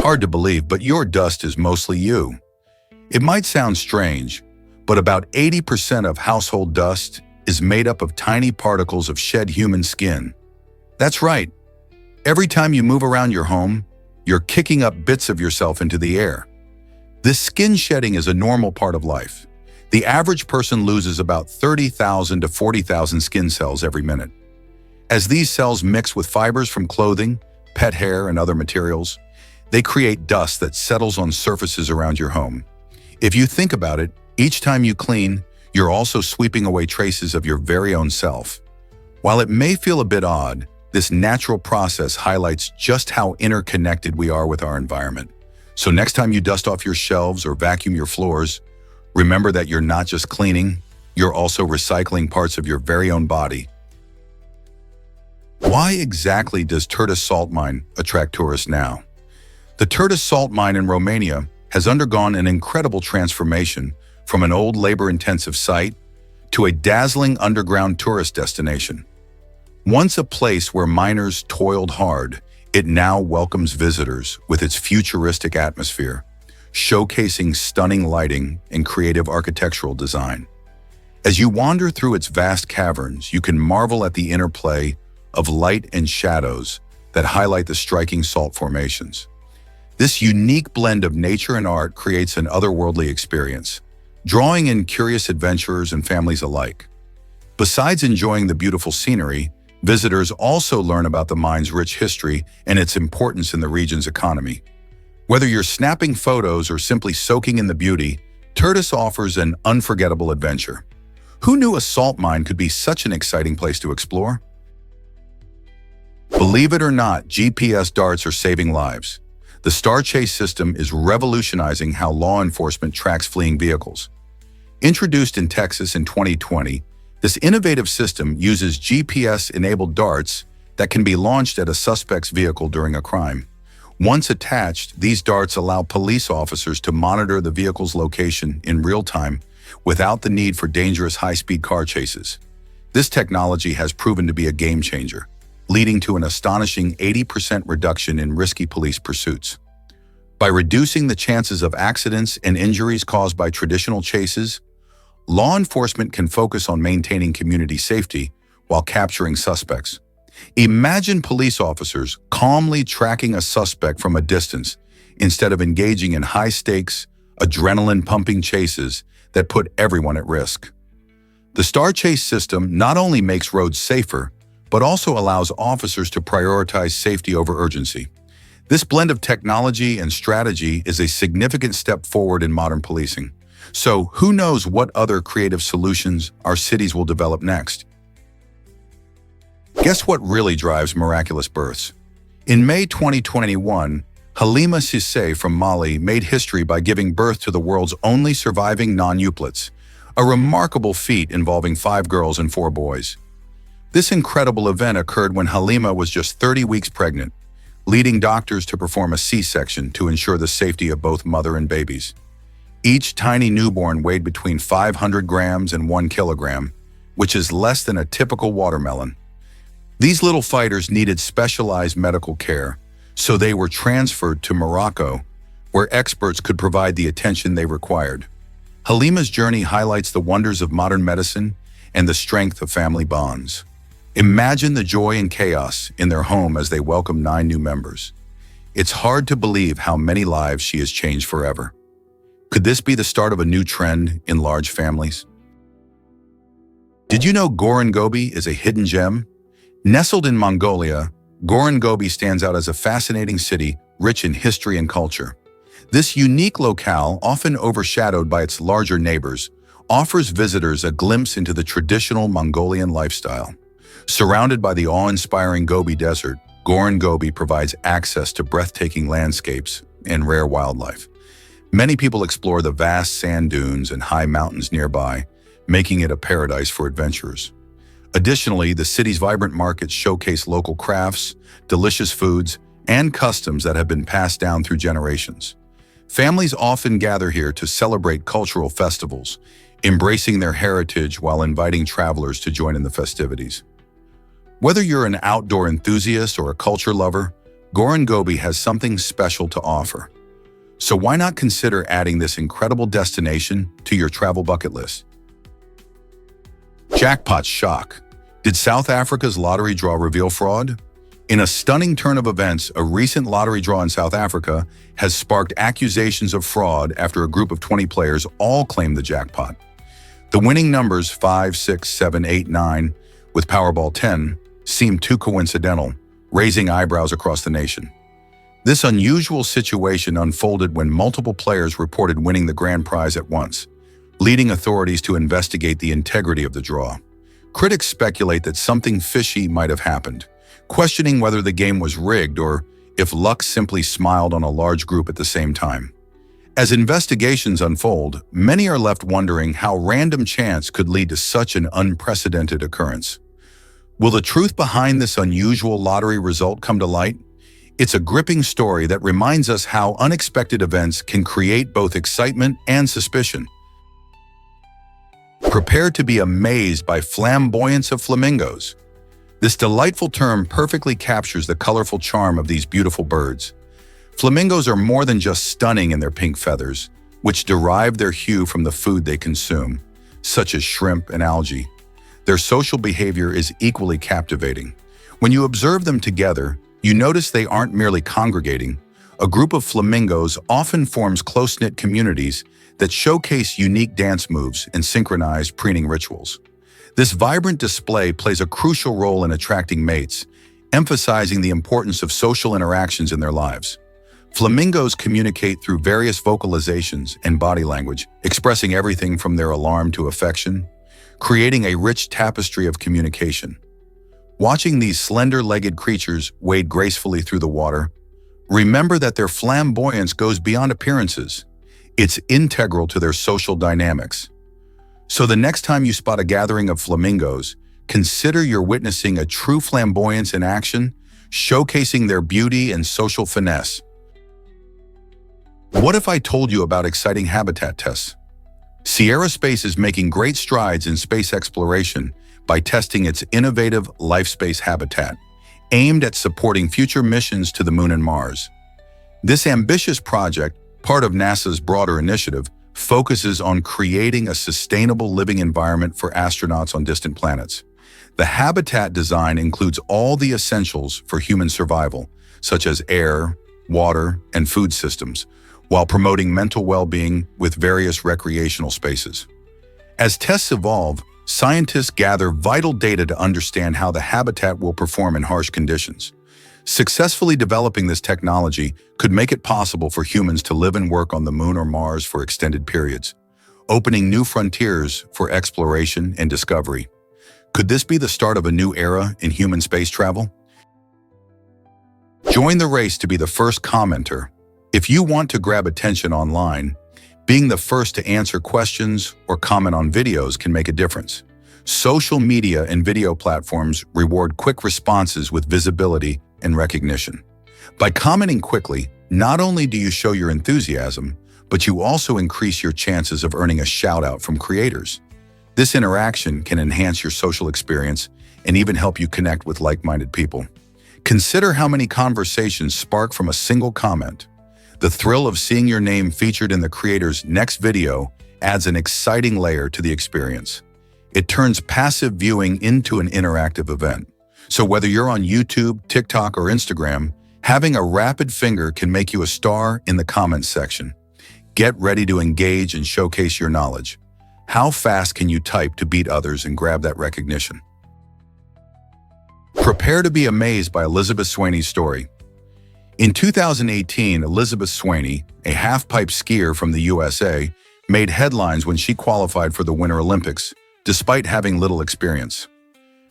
Hard to believe, but your dust is mostly you. It might sound strange, but about 80% of household dust is made up of tiny particles of shed human skin. That's right. Every time you move around your home, you're kicking up bits of yourself into the air. This skin shedding is a normal part of life. The average person loses about 30,000 to 40,000 skin cells every minute. As these cells mix with fibers from clothing, pet hair, and other materials, they create dust that settles on surfaces around your home. If you think about it, each time you clean, you're also sweeping away traces of your very own self. While it may feel a bit odd, this natural process highlights just how interconnected we are with our environment. So next time you dust off your shelves or vacuum your floors, remember that you're not just cleaning, you're also recycling parts of your very own body. Why exactly does Târgu Salt Mine attract tourists now? The Târgu Salt Mine in Romania has undergone an incredible transformation from an old labor-intensive site to a dazzling underground tourist destination. Once a place where miners toiled hard, it now welcomes visitors with its futuristic atmosphere, showcasing stunning lighting and creative architectural design. As you wander through its vast caverns, you can marvel at the interplay of light and shadows that highlight the striking salt formations. This unique blend of nature and art creates an otherworldly experience, drawing in curious adventurers and families alike. Besides enjoying the beautiful scenery, visitors also learn about the mine's rich history and its importance in the region's economy. Whether you're snapping photos or simply soaking in the beauty, Târgu offers an unforgettable adventure. Who knew a salt mine could be such an exciting place to explore? Believe it or not, GPS darts are saving lives. The Star Chase system is revolutionizing how law enforcement tracks fleeing vehicles. Introduced in Texas in 2020, this innovative system uses GPS-enabled darts that can be launched at a suspect's vehicle during a crime. Once attached, these darts allow police officers to monitor the vehicle's location in real time without the need for dangerous high-speed car chases. This technology has proven to be a game-changer, leading to an astonishing 80% reduction in risky police pursuits. By reducing the chances of accidents and injuries caused by traditional chases, law enforcement can focus on maintaining community safety while capturing suspects. Imagine police officers calmly tracking a suspect from a distance instead of engaging in high-stakes, adrenaline-pumping chases that put everyone at risk. The Star Chase system not only makes roads safer, but also allows officers to prioritize safety over urgency. This blend of technology and strategy is a significant step forward in modern policing. So who knows what other creative solutions our cities will develop next? Guess what really drives miraculous births? In May 2021, Halima Cissé from Mali made history by giving birth to the world's only surviving non-euplets, a remarkable feat involving 5 girls and 4 boys. This incredible event occurred when Halima was just 30 weeks pregnant, leading doctors to perform a C-section to ensure the safety of both mother and babies. Each tiny newborn weighed between 500 grams and 1 kilogram, which is less than a typical watermelon. These little fighters needed specialized medical care, so they were transferred to Morocco, where experts could provide the attention they required. Halima's journey highlights the wonders of modern medicine and the strength of family bonds. Imagine the joy and chaos in their home as they welcome 9 new members. It's hard to believe how many lives she has changed forever. Could this be the start of a new trend in large families? Did you know Goran Gobi is a hidden gem? Nestled in Mongolia, Goran Gobi stands out as a fascinating city rich in history and culture. This unique locale, often overshadowed by its larger neighbors, offers visitors a glimpse into the traditional Mongolian lifestyle. Surrounded by the awe-inspiring Gobi Desert, Goran Gobi provides access to breathtaking landscapes and rare wildlife. Many people explore the vast sand dunes and high mountains nearby, making it a paradise for adventurers. Additionally, the city's vibrant markets showcase local crafts, delicious foods, and customs that have been passed down through generations. Families often gather here to celebrate cultural festivals, embracing their heritage while inviting travelers to join in the festivities. Whether you're an outdoor enthusiast or a culture lover, Goran Gobi has something special to offer. So why not consider adding this incredible destination to your travel bucket list? Jackpot shock. Did South Africa's lottery draw reveal fraud? In a stunning turn of events, a recent lottery draw in South Africa has sparked accusations of fraud after a group of 20 players all claimed the jackpot. The winning numbers 5, 6, 7, 8, 9, with Powerball 10, seemed too coincidental, raising eyebrows across the nation. This unusual situation unfolded when multiple players reported winning the grand prize at once, leading authorities to investigate the integrity of the draw. Critics speculate that something fishy might have happened, questioning whether the game was rigged or if luck simply smiled on a large group at the same time. As investigations unfold, many are left wondering how random chance could lead to such an unprecedented occurrence. Will the truth behind this unusual lottery result come to light? It's a gripping story that reminds us how unexpected events can create both excitement and suspicion. Prepare to be amazed by flamboyance of flamingos. This delightful term perfectly captures the colorful charm of these beautiful birds. Flamingos are more than just stunning in their pink feathers, which derive their hue from the food they consume, such as shrimp and algae. Their social behavior is equally captivating. When you observe them together, you notice they aren't merely congregating. A group of flamingos often forms close-knit communities that showcase unique dance moves and synchronized preening rituals. This vibrant display plays a crucial role in attracting mates, emphasizing the importance of social interactions in their lives. Flamingos communicate through various vocalizations and body language, expressing everything from their alarm to affection, creating a rich tapestry of communication. Watching these slender-legged creatures wade gracefully through the water, remember that their flamboyance goes beyond appearances. It's integral to their social dynamics. So the next time you spot a gathering of flamingos, consider you're witnessing a true flamboyance in action, showcasing their beauty and social finesse. What if I told you about exciting habitat tests? Sierra Space is making great strides in space exploration by testing its innovative LifeSpace habitat, aimed at supporting future missions to the Moon and Mars. This ambitious project, part of NASA's broader initiative, focuses on creating a sustainable living environment for astronauts on distant planets. The habitat design includes all the essentials for human survival, such as air, water, and food systems, while promoting mental well-being with various recreational spaces. As tests evolve, scientists gather vital data to understand how the habitat will perform in harsh conditions. Successfully developing this technology could make it possible for humans to live and work on the Moon or Mars for extended periods, opening new frontiers for exploration and discovery. Could this be the start of a new era in human space travel? Join the race to be the first commenter. If you want to grab attention online, being the first to answer questions or comment on videos can make a difference. Social media and video platforms reward quick responses with visibility and recognition. By commenting quickly, not only do you show your enthusiasm, but you also increase your chances of earning a shout-out from creators. This interaction can enhance your social experience and even help you connect with like-minded people. Consider how many conversations spark from a single comment. The thrill of seeing your name featured in the creator's next video adds an exciting layer to the experience. It turns passive viewing into an interactive event. So whether you're on YouTube, TikTok, or Instagram, having a rapid finger can make you a star in the comments section. Get ready to engage and showcase your knowledge. How fast can you type to beat others and grab that recognition? Prepare to be amazed by Elizabeth Swaney's story. In 2018, Elizabeth Swaney, a half-pipe skier from the USA, made headlines when she qualified for the Winter Olympics, despite having little experience.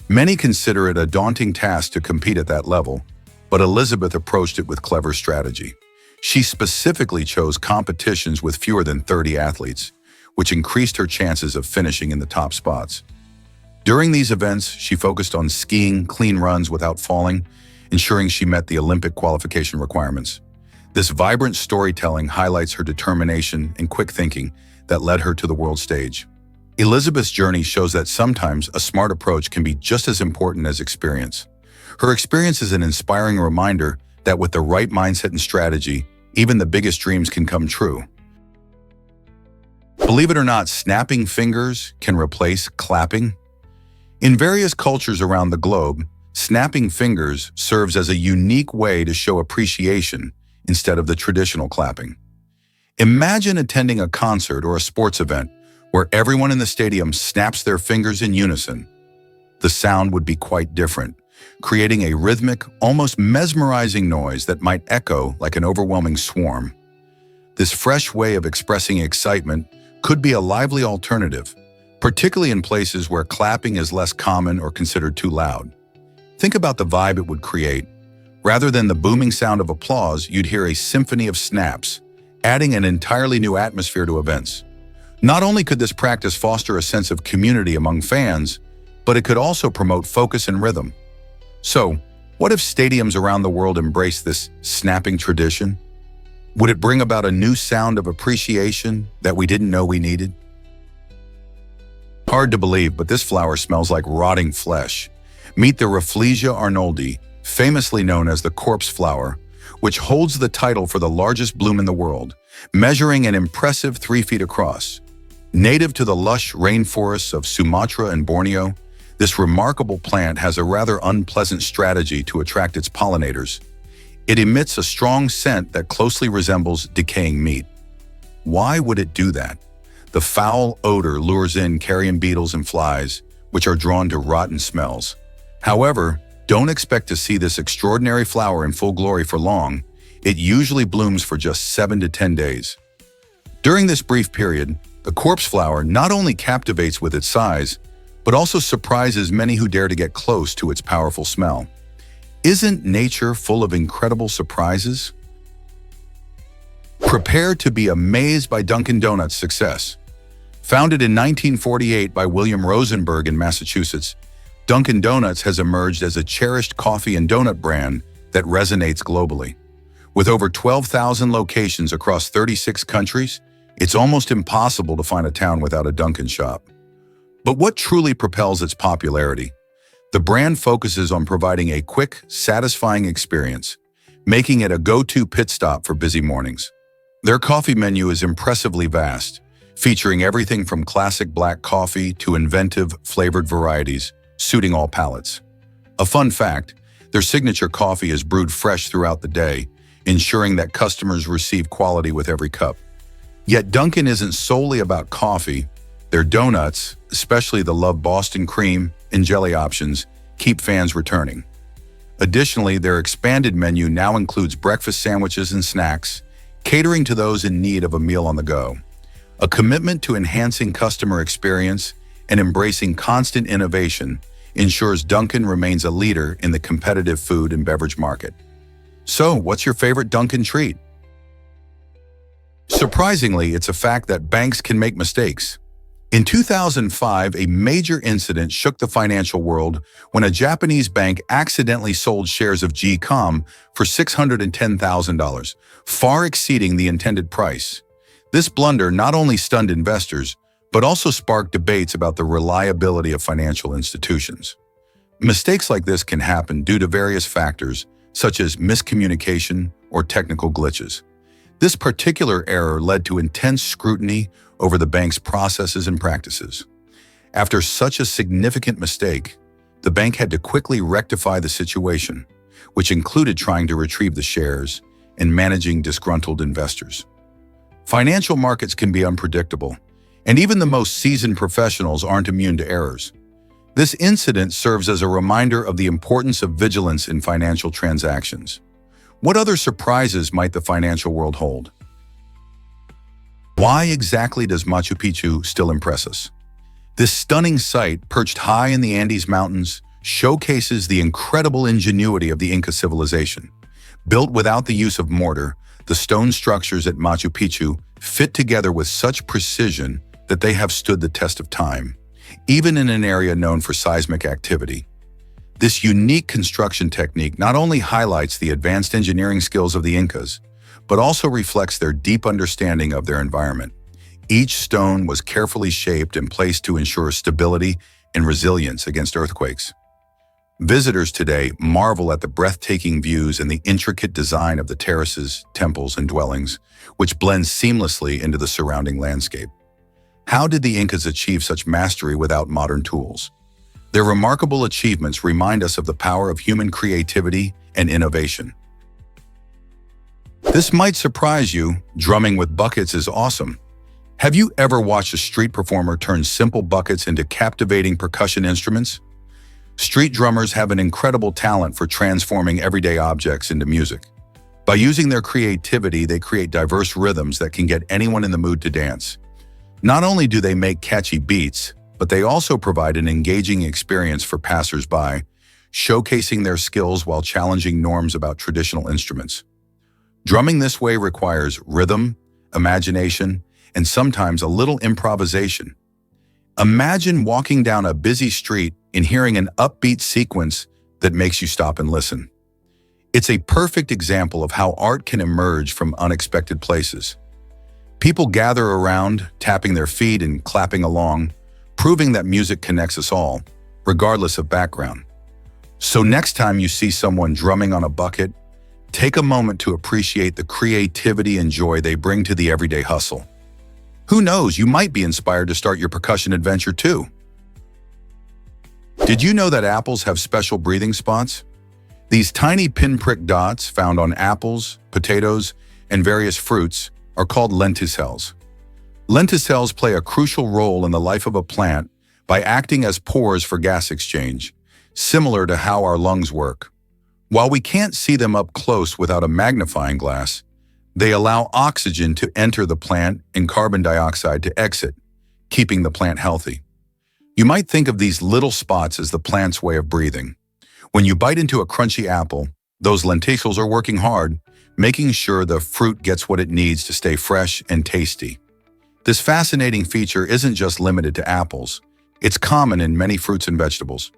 Many consider it a daunting task to compete at that level, but Elizabeth approached it with clever strategy. She specifically chose competitions with fewer than 30 athletes, which increased her chances of finishing in the top spots. During these events, she focused on skiing clean runs without falling, ensuring she met the Olympic qualification requirements. This vibrant storytelling highlights her determination and quick thinking that led her to the world stage. Elizabeth's journey shows that sometimes a smart approach can be just as important as experience. Her experience is an inspiring reminder that with the right mindset and strategy, even the biggest dreams can come true. Believe it or not, snapping fingers can replace clapping. In various cultures around the globe, snapping fingers serves as a unique way to show appreciation instead of the traditional clapping. Imagine attending a concert or a sports event where everyone in the stadium snaps their fingers in unison. The sound would be quite different, creating a rhythmic, almost mesmerizing noise that might echo like an overwhelming swarm. This fresh way of expressing excitement could be a lively alternative, particularly in places where clapping is less common or considered too loud. Think about the vibe it would create. Rather than the booming sound of applause, you'd hear a symphony of snaps, adding an entirely new atmosphere to events. Not only could this practice foster a sense of community among fans, but it could also promote focus and rhythm. So, what if stadiums around the world embraced this snapping tradition? Would it bring about a new sound of appreciation that we didn't know we needed? Hard to believe, but this flower smells like rotting flesh. Meet the Rafflesia arnoldi, famously known as the corpse flower, which holds the title for the largest bloom in the world, measuring an impressive 3 feet across. Native to the lush rainforests of Sumatra and Borneo, this remarkable plant has a rather unpleasant strategy to attract its pollinators. It emits a strong scent that closely resembles decaying meat. Why would it do that? The foul odor lures in carrion beetles and flies, which are drawn to rotten smells. However, don't expect to see this extraordinary flower in full glory for long. It usually blooms for just 7 to 10 days. During this brief period, the corpse flower not only captivates with its size, but also surprises many who dare to get close to its powerful smell. Isn't nature full of incredible surprises? Prepare to be amazed by Dunkin' Donuts' success. Founded in 1948 by William Rosenberg in Massachusetts, Dunkin' Donuts has emerged as a cherished coffee and donut brand that resonates globally. With over 12,000 locations across 36 countries, it's almost impossible to find a town without a Dunkin' shop. But what truly propels its popularity? The brand focuses on providing a quick, satisfying experience, making it a go-to pit stop for busy mornings. Their coffee menu is impressively vast, featuring everything from classic black coffee to inventive, flavored varieties, suiting all palates. A fun fact, their signature coffee is brewed fresh throughout the day, ensuring that customers receive quality with every cup. Yet Dunkin' isn't solely about coffee. Their donuts, especially the loved Boston cream and jelly options, keep fans returning. Additionally, their expanded menu now includes breakfast sandwiches and snacks, catering to those in need of a meal on the go. A commitment to enhancing customer experience and embracing constant innovation ensures Dunkin' remains a leader in the competitive food and beverage market. So, what's your favorite Dunkin' treat? Surprisingly, it's a fact that banks can make mistakes. In 2005, a major incident shook the financial world when a Japanese bank accidentally sold shares of GCOM for $610,000, far exceeding the intended price. This blunder not only stunned investors, but also sparked debates about the reliability of financial institutions. Mistakes like this can happen due to various factors, such as miscommunication or technical glitches. This particular error led to intense scrutiny over the bank's processes and practices. After such a significant mistake, the bank had to quickly rectify the situation, which included trying to retrieve the shares and managing disgruntled investors. Financial markets can be unpredictable, and even the most seasoned professionals aren't immune to errors. This incident serves as a reminder of the importance of vigilance in financial transactions. What other surprises might the financial world hold? Why exactly does Machu Picchu still impress us? This stunning site, perched high in the Andes Mountains, showcases the incredible ingenuity of the Inca civilization. Built without the use of mortar, the stone structures at Machu Picchu fit together with such precision that they have stood the test of time, even in an area known for seismic activity. This unique construction technique not only highlights the advanced engineering skills of the Incas, but also reflects their deep understanding of their environment. Each stone was carefully shaped and placed to ensure stability and resilience against earthquakes. Visitors today marvel at the breathtaking views and the intricate design of the terraces, temples, and dwellings, which blend seamlessly into the surrounding landscape. How did the Incas achieve such mastery without modern tools? Their remarkable achievements remind us of the power of human creativity and innovation. This might surprise you, drumming with buckets is awesome. Have you ever watched a street performer turn simple buckets into captivating percussion instruments? Street drummers have an incredible talent for transforming everyday objects into music. By using their creativity, they create diverse rhythms that can get anyone in the mood to dance. Not only do they make catchy beats, but they also provide an engaging experience for passers-by, showcasing their skills while challenging norms about traditional instruments. Drumming this way requires rhythm, imagination, and sometimes a little improvisation. Imagine walking down a busy street and hearing an upbeat sequence that makes you stop and listen. It's a perfect example of how art can emerge from unexpected places. People gather around, tapping their feet and clapping along, proving that music connects us all, regardless of background. So next time you see someone drumming on a bucket, take a moment to appreciate the creativity and joy they bring to the everyday hustle. Who knows, you might be inspired to start your percussion adventure too. Did you know that apples have special breathing spots? These tiny pinprick dots found on apples, potatoes, and various fruits are called lenticels. Lenticels play a crucial role in the life of a plant by acting as pores for gas exchange, similar to how our lungs work. While we can't see them up close without a magnifying glass, they allow oxygen to enter the plant and carbon dioxide to exit, keeping the plant healthy. You might think of these little spots as the plant's way of breathing. When you bite into a crunchy apple, those lenticels are working hard, making sure the fruit gets what it needs to stay fresh and tasty. This fascinating feature isn't just limited to apples. It's common in many fruits and vegetables.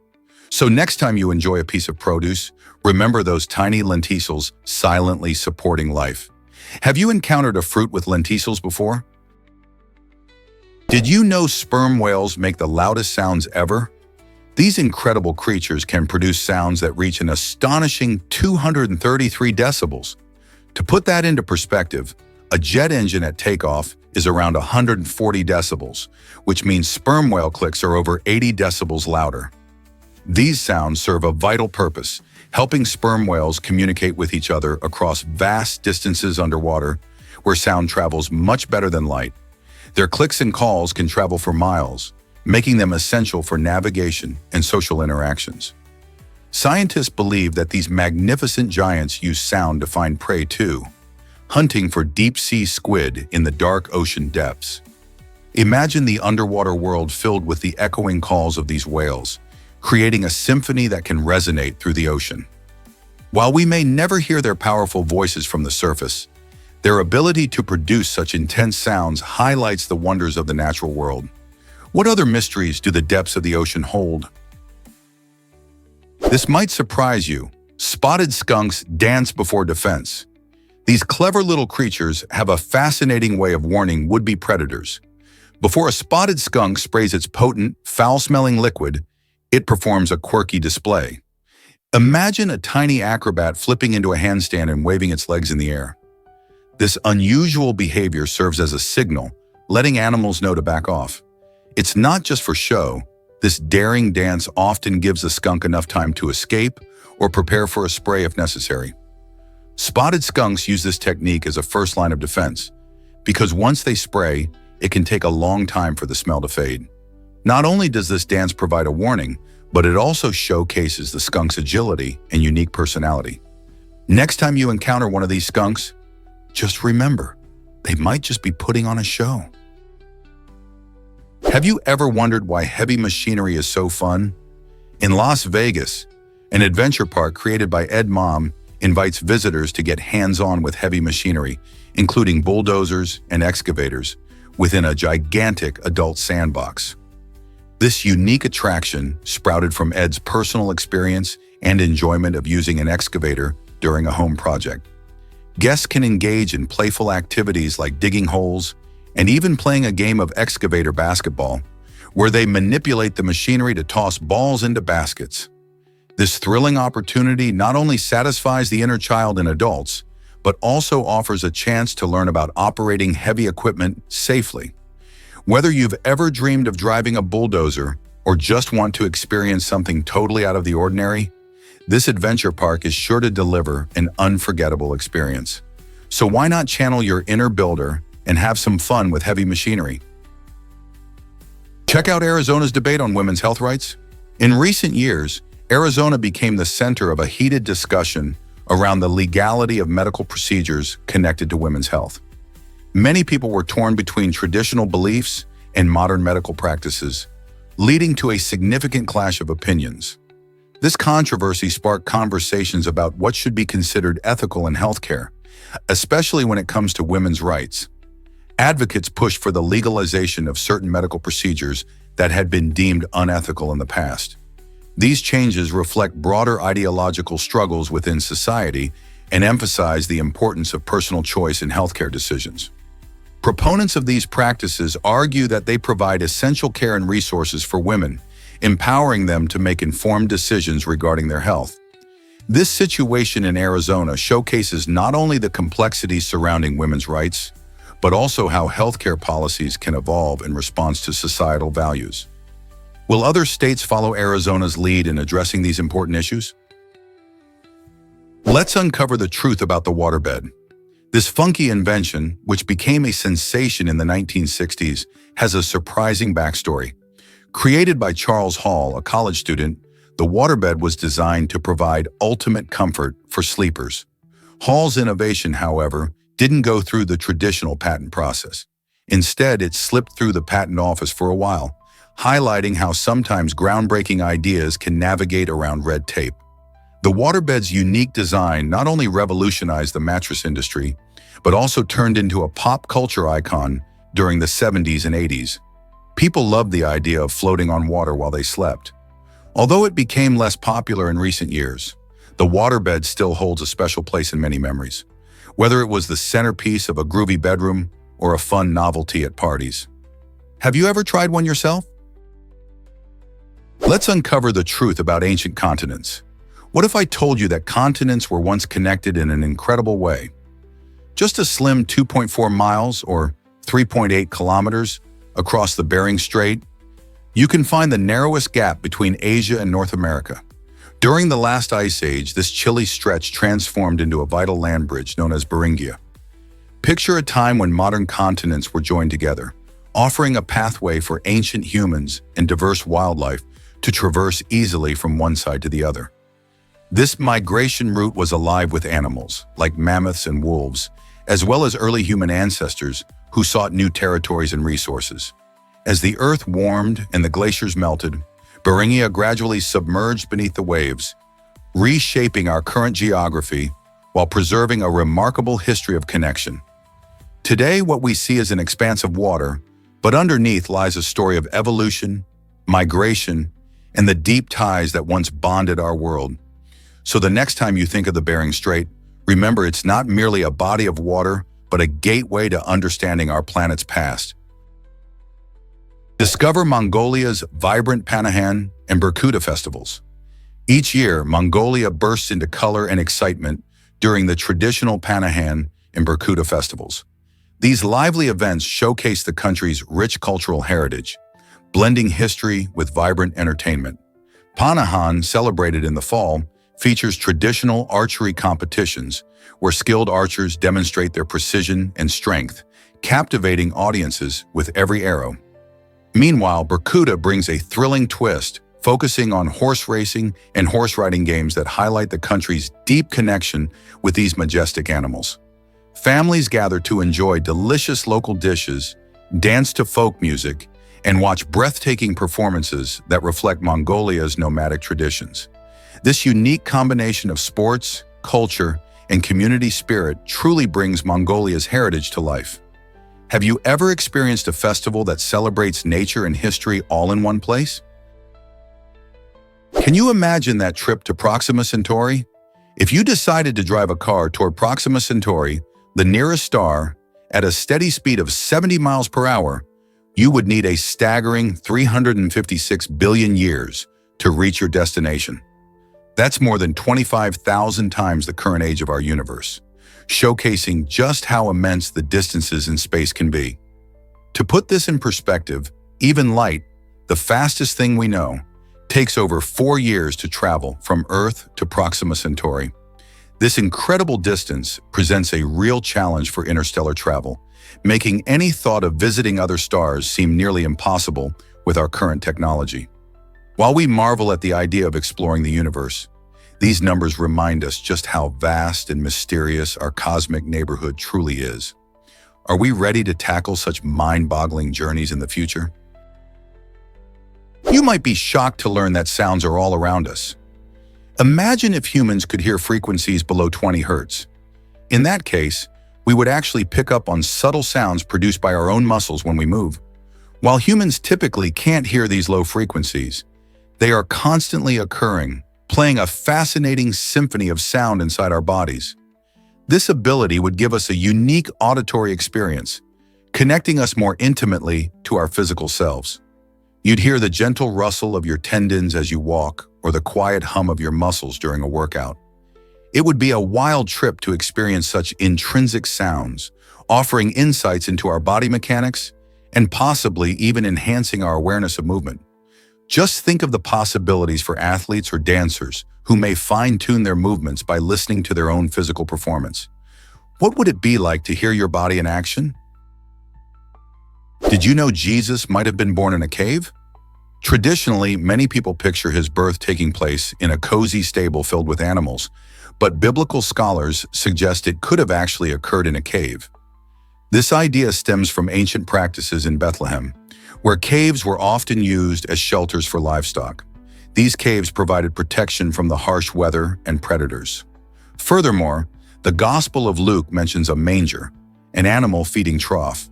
So next time you enjoy a piece of produce, remember those tiny lenticels silently supporting life. Have you encountered a fruit with lenticels before? Did you know sperm whales make the loudest sounds ever? These incredible creatures can produce sounds that reach an astonishing 233 decibels. To put that into perspective, a jet engine at takeoff is around 140 decibels, which means sperm whale clicks are over 80 decibels louder. These sounds serve a vital purpose, helping sperm whales communicate with each other across vast distances underwater, where sound travels much better than light. Their clicks and calls can travel for miles, making them essential for navigation and social interactions. Scientists believe that these magnificent giants use sound to find prey too, hunting for deep-sea squid in the dark ocean depths. Imagine the underwater world filled with the echoing calls of these whales, creating a symphony that can resonate through the ocean. While we may never hear their powerful voices from the surface, their ability to produce such intense sounds highlights the wonders of the natural world. What other mysteries do the depths of the ocean hold? This might surprise you. Spotted skunks dance before defense. These clever little creatures have a fascinating way of warning would-be predators. Before a spotted skunk sprays its potent, foul-smelling liquid, it performs a quirky display. Imagine a tiny acrobat flipping into a handstand and waving its legs in the air. This unusual behavior serves as a signal, letting animals know to back off. It's not just for show. This daring dance often gives a skunk enough time to escape or prepare for a spray if necessary. Spotted skunks use this technique as a first line of defense, because once they spray, it can take a long time for the smell to fade. Not only does this dance provide a warning, but it also showcases the skunk's agility and unique personality. Next time you encounter one of these skunks, just remember, they might just be putting on a show. Have you ever wondered why heavy machinery is so fun? In Las Vegas, an adventure park created by Ed Mom invites visitors to get hands-on with heavy machinery, including bulldozers and excavators, within a gigantic adult sandbox. This unique attraction sprouted from Ed's personal experience and enjoyment of using an excavator during a home project. Guests can engage in playful activities like digging holes and even playing a game of excavator basketball, where they manipulate the machinery to toss balls into baskets. This thrilling opportunity not only satisfies the inner child in adults, but also offers a chance to learn about operating heavy equipment safely. Whether you've ever dreamed of driving a bulldozer or just want to experience something totally out of the ordinary, this adventure park is sure to deliver an unforgettable experience. So why not channel your inner builder and have some fun with heavy machinery? Check out Arizona's debate on women's health rights. In recent years, Arizona became the center of a heated discussion around the legality of medical procedures connected to women's health. Many people were torn between traditional beliefs and modern medical practices, leading to a significant clash of opinions. This controversy sparked conversations about what should be considered ethical in healthcare, especially when it comes to women's rights. Advocates pushed for the legalization of certain medical procedures that had been deemed unethical in the past. These changes reflect broader ideological struggles within society and emphasize the importance of personal choice in healthcare decisions. Proponents of these practices argue that they provide essential care and resources for women, empowering them to make informed decisions regarding their health. This situation in Arizona showcases not only the complexities surrounding women's rights, but also how healthcare policies can evolve in response to societal values. Will other states follow Arizona's lead in addressing these important issues? Let's uncover the truth about the waterbed. This funky invention, which became a sensation in the 1960s, has a surprising backstory. Created by Charles Hall, a college student, the waterbed was designed to provide ultimate comfort for sleepers. Hall's innovation, however, didn't go through the traditional patent process. Instead, it slipped through the patent office for a while, highlighting how sometimes groundbreaking ideas can navigate around red tape. The waterbed's unique design not only revolutionized the mattress industry, but also turned into a pop culture icon during the 70s and 80s. People loved the idea of floating on water while they slept. Although it became less popular in recent years, the waterbed still holds a special place in many memories, whether it was the centerpiece of a groovy bedroom or a fun novelty at parties. Have you ever tried one yourself? Let's uncover the truth about ancient continents. What if I told you that continents were once connected in an incredible way? Just a slim 2.4 miles or 3.8 kilometers across the Bering Strait, you can find the narrowest gap between Asia and North America. During the last ice age, this chilly stretch transformed into a vital land bridge known as Beringia. Picture a time when modern continents were joined together, offering a pathway for ancient humans and diverse wildlife to traverse easily from one side to the other. This migration route was alive with animals, like mammoths and wolves, as well as early human ancestors who sought new territories and resources. As the earth warmed and the glaciers melted, Beringia gradually submerged beneath the waves, reshaping our current geography while preserving a remarkable history of connection. Today, what we see is an expanse of water, but underneath lies a story of evolution, migration, and the deep ties that once bonded our world. So the next time you think of the Bering Strait, remember it's not merely a body of water, but a gateway to understanding our planet's past. Discover Mongolia's vibrant Panahan and Berkuda festivals. Each year, Mongolia bursts into color and excitement during the traditional Panahan and Berkuda festivals. These lively events showcase the country's rich cultural heritage, blending history with vibrant entertainment. Panahan, celebrated in the fall, features traditional archery competitions where skilled archers demonstrate their precision and strength, captivating audiences with every arrow. Meanwhile, Berkuda brings a thrilling twist, focusing on horse racing and horse riding games that highlight the country's deep connection with these majestic animals. Families gather to enjoy delicious local dishes, dance to folk music, and watch breathtaking performances that reflect Mongolia's nomadic traditions. This unique combination of sports, culture, and community spirit truly brings Mongolia's heritage to life. Have you ever experienced a festival that celebrates nature and history all in one place? Can you imagine that trip to Proxima Centauri? If you decided to drive a car toward Proxima Centauri, the nearest star, at a steady speed of 70 miles per hour, you would need a staggering 356 billion years to reach your destination. That's more than 25,000 times the current age of our universe, showcasing just how immense the distances in space can be. To put this in perspective, even light, the fastest thing we know, takes over 4 years to travel from Earth to Proxima Centauri. This incredible distance presents a real challenge for interstellar travel, making any thought of visiting other stars seem nearly impossible with our current technology. While we marvel at the idea of exploring the universe, these numbers remind us just how vast and mysterious our cosmic neighborhood truly is. Are we ready to tackle such mind-boggling journeys in the future? You might be shocked to learn that sounds are all around us. Imagine if humans could hear frequencies below 20 Hertz. In that case, we would actually pick up on subtle sounds produced by our own muscles when we move. While humans typically can't hear these low frequencies, they are constantly occurring, playing a fascinating symphony of sound inside our bodies. This ability would give us a unique auditory experience, connecting us more intimately to our physical selves. You'd hear the gentle rustle of your tendons as you walk, or the quiet hum of your muscles during a workout. It would be a wild trip to experience such intrinsic sounds, offering insights into our body mechanics and possibly even enhancing our awareness of movement. Just think of the possibilities for athletes or dancers who may fine-tune their movements by listening to their own physical performance. What would it be like to hear your body in action? Did you know Jesus might have been born in a cave? Traditionally, many people picture his birth taking place in a cozy stable filled with animals, but biblical scholars suggest it could have actually occurred in a cave. This idea stems from ancient practices in Bethlehem, where caves were often used as shelters for livestock. These caves provided protection from the harsh weather and predators. Furthermore, the Gospel of Luke mentions a manger, an animal feeding trough,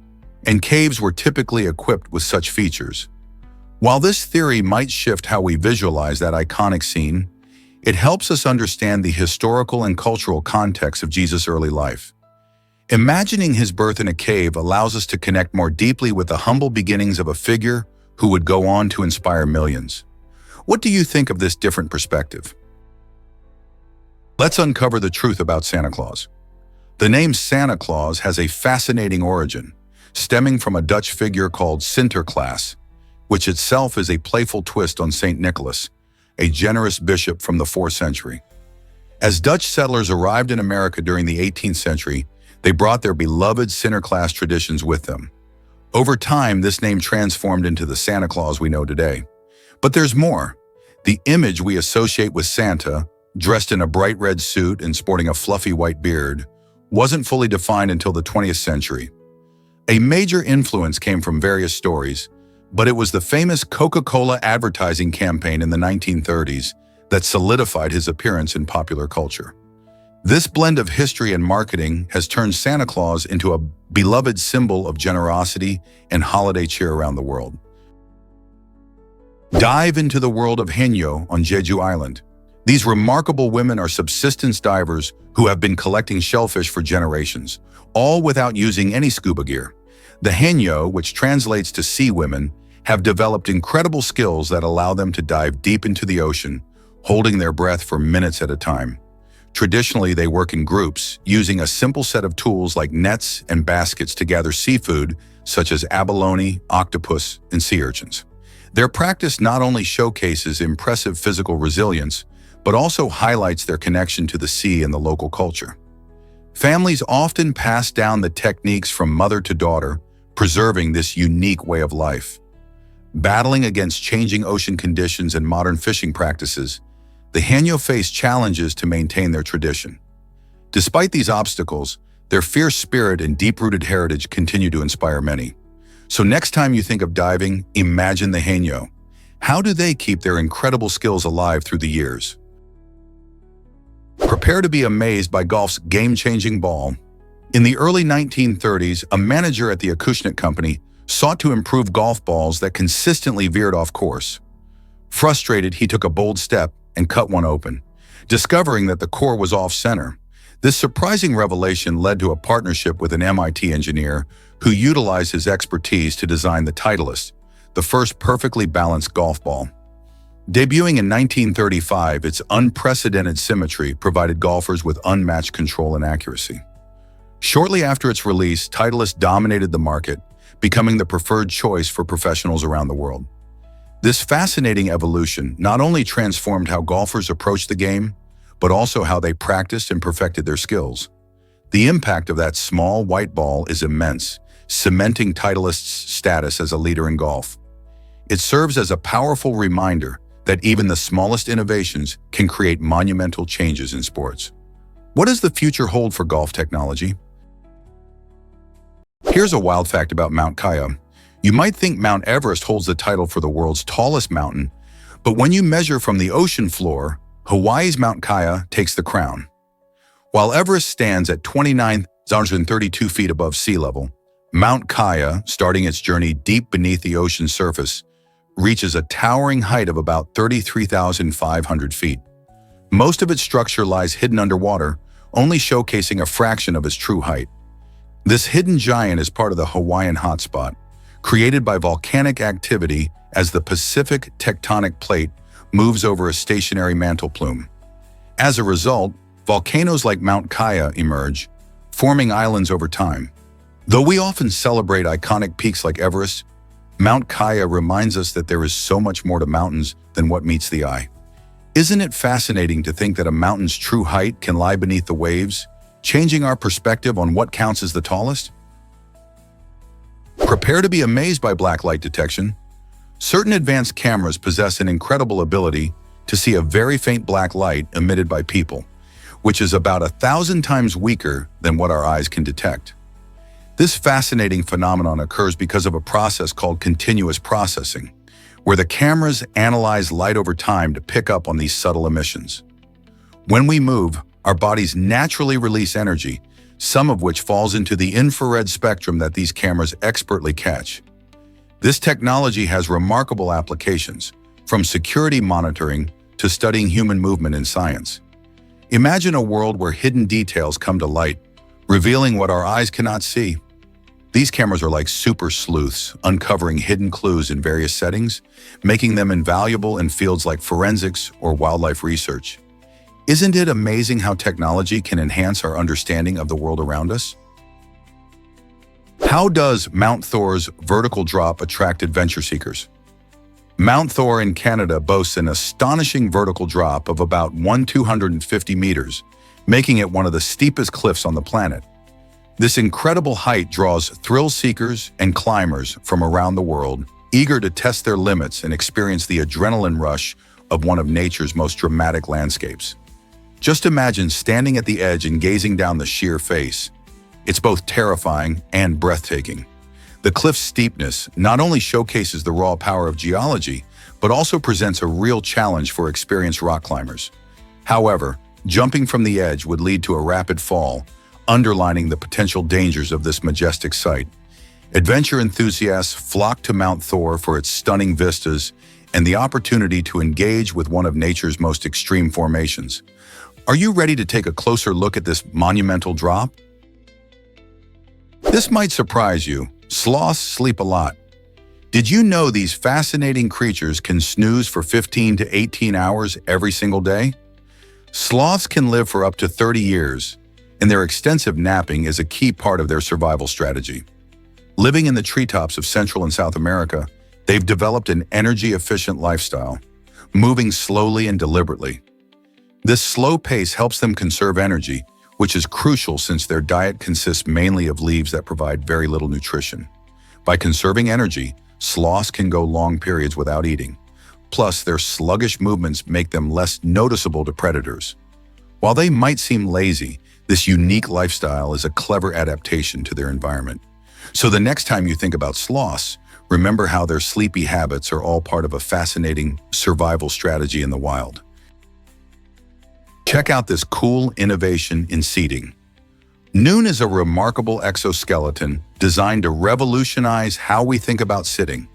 and caves were typically equipped with such features. While this theory might shift how we visualize that iconic scene, it helps us understand the historical and cultural context of Jesus' early life. Imagining his birth in a cave allows us to connect more deeply with the humble beginnings of a figure who would go on to inspire millions. What do you think of this different perspective? Let's uncover the truth about Santa Claus. The name Santa Claus has a fascinating origin, stemming from a Dutch figure called Sinterklaas, which itself is a playful twist on Saint Nicholas, a generous bishop from the 4th century. As Dutch settlers arrived in America during the 18th century, they brought their beloved Sinterklaas traditions with them. Over time, this name transformed into the Santa Claus we know today. But there's more. The image we associate with Santa, dressed in a bright red suit and sporting a fluffy white beard, wasn't fully defined until the 20th century. A major influence came from various stories, but it was the famous Coca-Cola advertising campaign in the 1930s that solidified his appearance in popular culture. This blend of history and marketing has turned Santa Claus into a beloved symbol of generosity and holiday cheer around the world. Dive into the world of Haenyeo on Jeju Island. These remarkable women are subsistence divers who have been collecting shellfish for generations, all without using any scuba gear. The Haenyeo, which translates to sea women, have developed incredible skills that allow them to dive deep into the ocean, holding their breath for minutes at a time. Traditionally, they work in groups, using a simple set of tools like nets and baskets to gather seafood, such as abalone, octopus, and sea urchins. Their practice not only showcases impressive physical resilience, but also highlights their connection to the sea and the local culture. Families often pass down the techniques from mother to daughter, preserving this unique way of life. Battling against changing ocean conditions and modern fishing practices, the Haenyeo face challenges to maintain their tradition. Despite these obstacles, their fierce spirit and deep-rooted heritage continue to inspire many. So next time you think of diving, imagine the Haenyeo. How do they keep their incredible skills alive through the years? Prepare to be amazed by golf's game-changing ball. In the early 1930s, a manager at the Acushnet Company sought to improve golf balls that consistently veered off course. Frustrated, he took a bold step and cut one open, discovering that the core was off-center. This surprising revelation led to a partnership with an MIT engineer who utilized his expertise to design the Titleist, the first perfectly balanced golf ball. Debuting in 1935, its unprecedented symmetry provided golfers with unmatched control and accuracy. Shortly after its release, Titleist dominated the market, becoming the preferred choice for professionals around the world. This fascinating evolution not only transformed how golfers approached the game, but also how they practiced and perfected their skills. The impact of that small white ball is immense, cementing Titleist's status as a leader in golf. It serves as a powerful reminder that even the smallest innovations can create monumental changes in sports. What does the future hold for golf technology? Here's a wild fact about Mount Kaya. You might think Mount Everest holds the title for the world's tallest mountain, but when you measure from the ocean floor, Hawaii's Mount Kaya takes the crown. While Everest stands at 29,032 feet above sea level, Mount Kaya, starting its journey deep beneath the ocean's surface, reaches a towering height of about 33,500 feet. Most of its structure lies hidden underwater, only showcasing a fraction of its true height. This hidden giant is part of the Hawaiian hotspot, created by volcanic activity as the Pacific tectonic plate moves over a stationary mantle plume. As a result, volcanoes like Mount Kaya emerge, forming islands over time. Though we often celebrate iconic peaks like Everest, Mount Kaya reminds us that there is so much more to mountains than what meets the eye. Isn't it fascinating to think that a mountain's true height can lie beneath the waves, changing our perspective on what counts as the tallest? Prepare to be amazed by black light detection. Certain advanced cameras possess an incredible ability to see a very faint black light emitted by people, which is about 1,000 times weaker than what our eyes can detect. This fascinating phenomenon occurs because of a process called continuous processing, where the cameras analyze light over time to pick up on these subtle emissions. When we move, our bodies naturally release energy, some of which falls into the infrared spectrum that these cameras expertly catch. This technology has remarkable applications, from security monitoring to studying human movement in science. Imagine a world where hidden details come to light, revealing what our eyes cannot see. These cameras are like super sleuths, uncovering hidden clues in various settings, making them invaluable in fields like forensics or wildlife research. Isn't it amazing how technology can enhance our understanding of the world around us? How does Mount Thor's vertical drop attract adventure seekers? Mount Thor in Canada boasts an astonishing vertical drop of about 1,250 meters, making it one of the steepest cliffs on the planet. This incredible height draws thrill seekers and climbers from around the world, eager to test their limits and experience the adrenaline rush of one of nature's most dramatic landscapes. Just imagine standing at the edge and gazing down the sheer face. It's both terrifying and breathtaking. The cliff's steepness not only showcases the raw power of geology, but also presents a real challenge for experienced rock climbers. However, jumping from the edge would lead to a rapid fall, underlining the potential dangers of this majestic sight. Adventure enthusiasts flock to Mount Thor for its stunning vistas and the opportunity to engage with one of nature's most extreme formations. Are you ready to take a closer look at this monumental drop? This might surprise you. Sloths sleep a lot. Did you know these fascinating creatures can snooze for 15 to 18 hours every single day? Sloths can live for up to 30 years, and their extensive napping is a key part of their survival strategy. Living in the treetops of Central and South America, they've developed an energy-efficient lifestyle, moving slowly and deliberately. This slow pace helps them conserve energy, which is crucial since their diet consists mainly of leaves that provide very little nutrition. By conserving energy, sloths can go long periods without eating. Plus, their sluggish movements make them less noticeable to predators. While they might seem lazy, this unique lifestyle is a clever adaptation to their environment. So the next time you think about sloths, remember how their sleepy habits are all part of a fascinating survival strategy in the wild. Check out this cool innovation in seating. Noon is a remarkable exoskeleton designed to revolutionize how we think about sitting.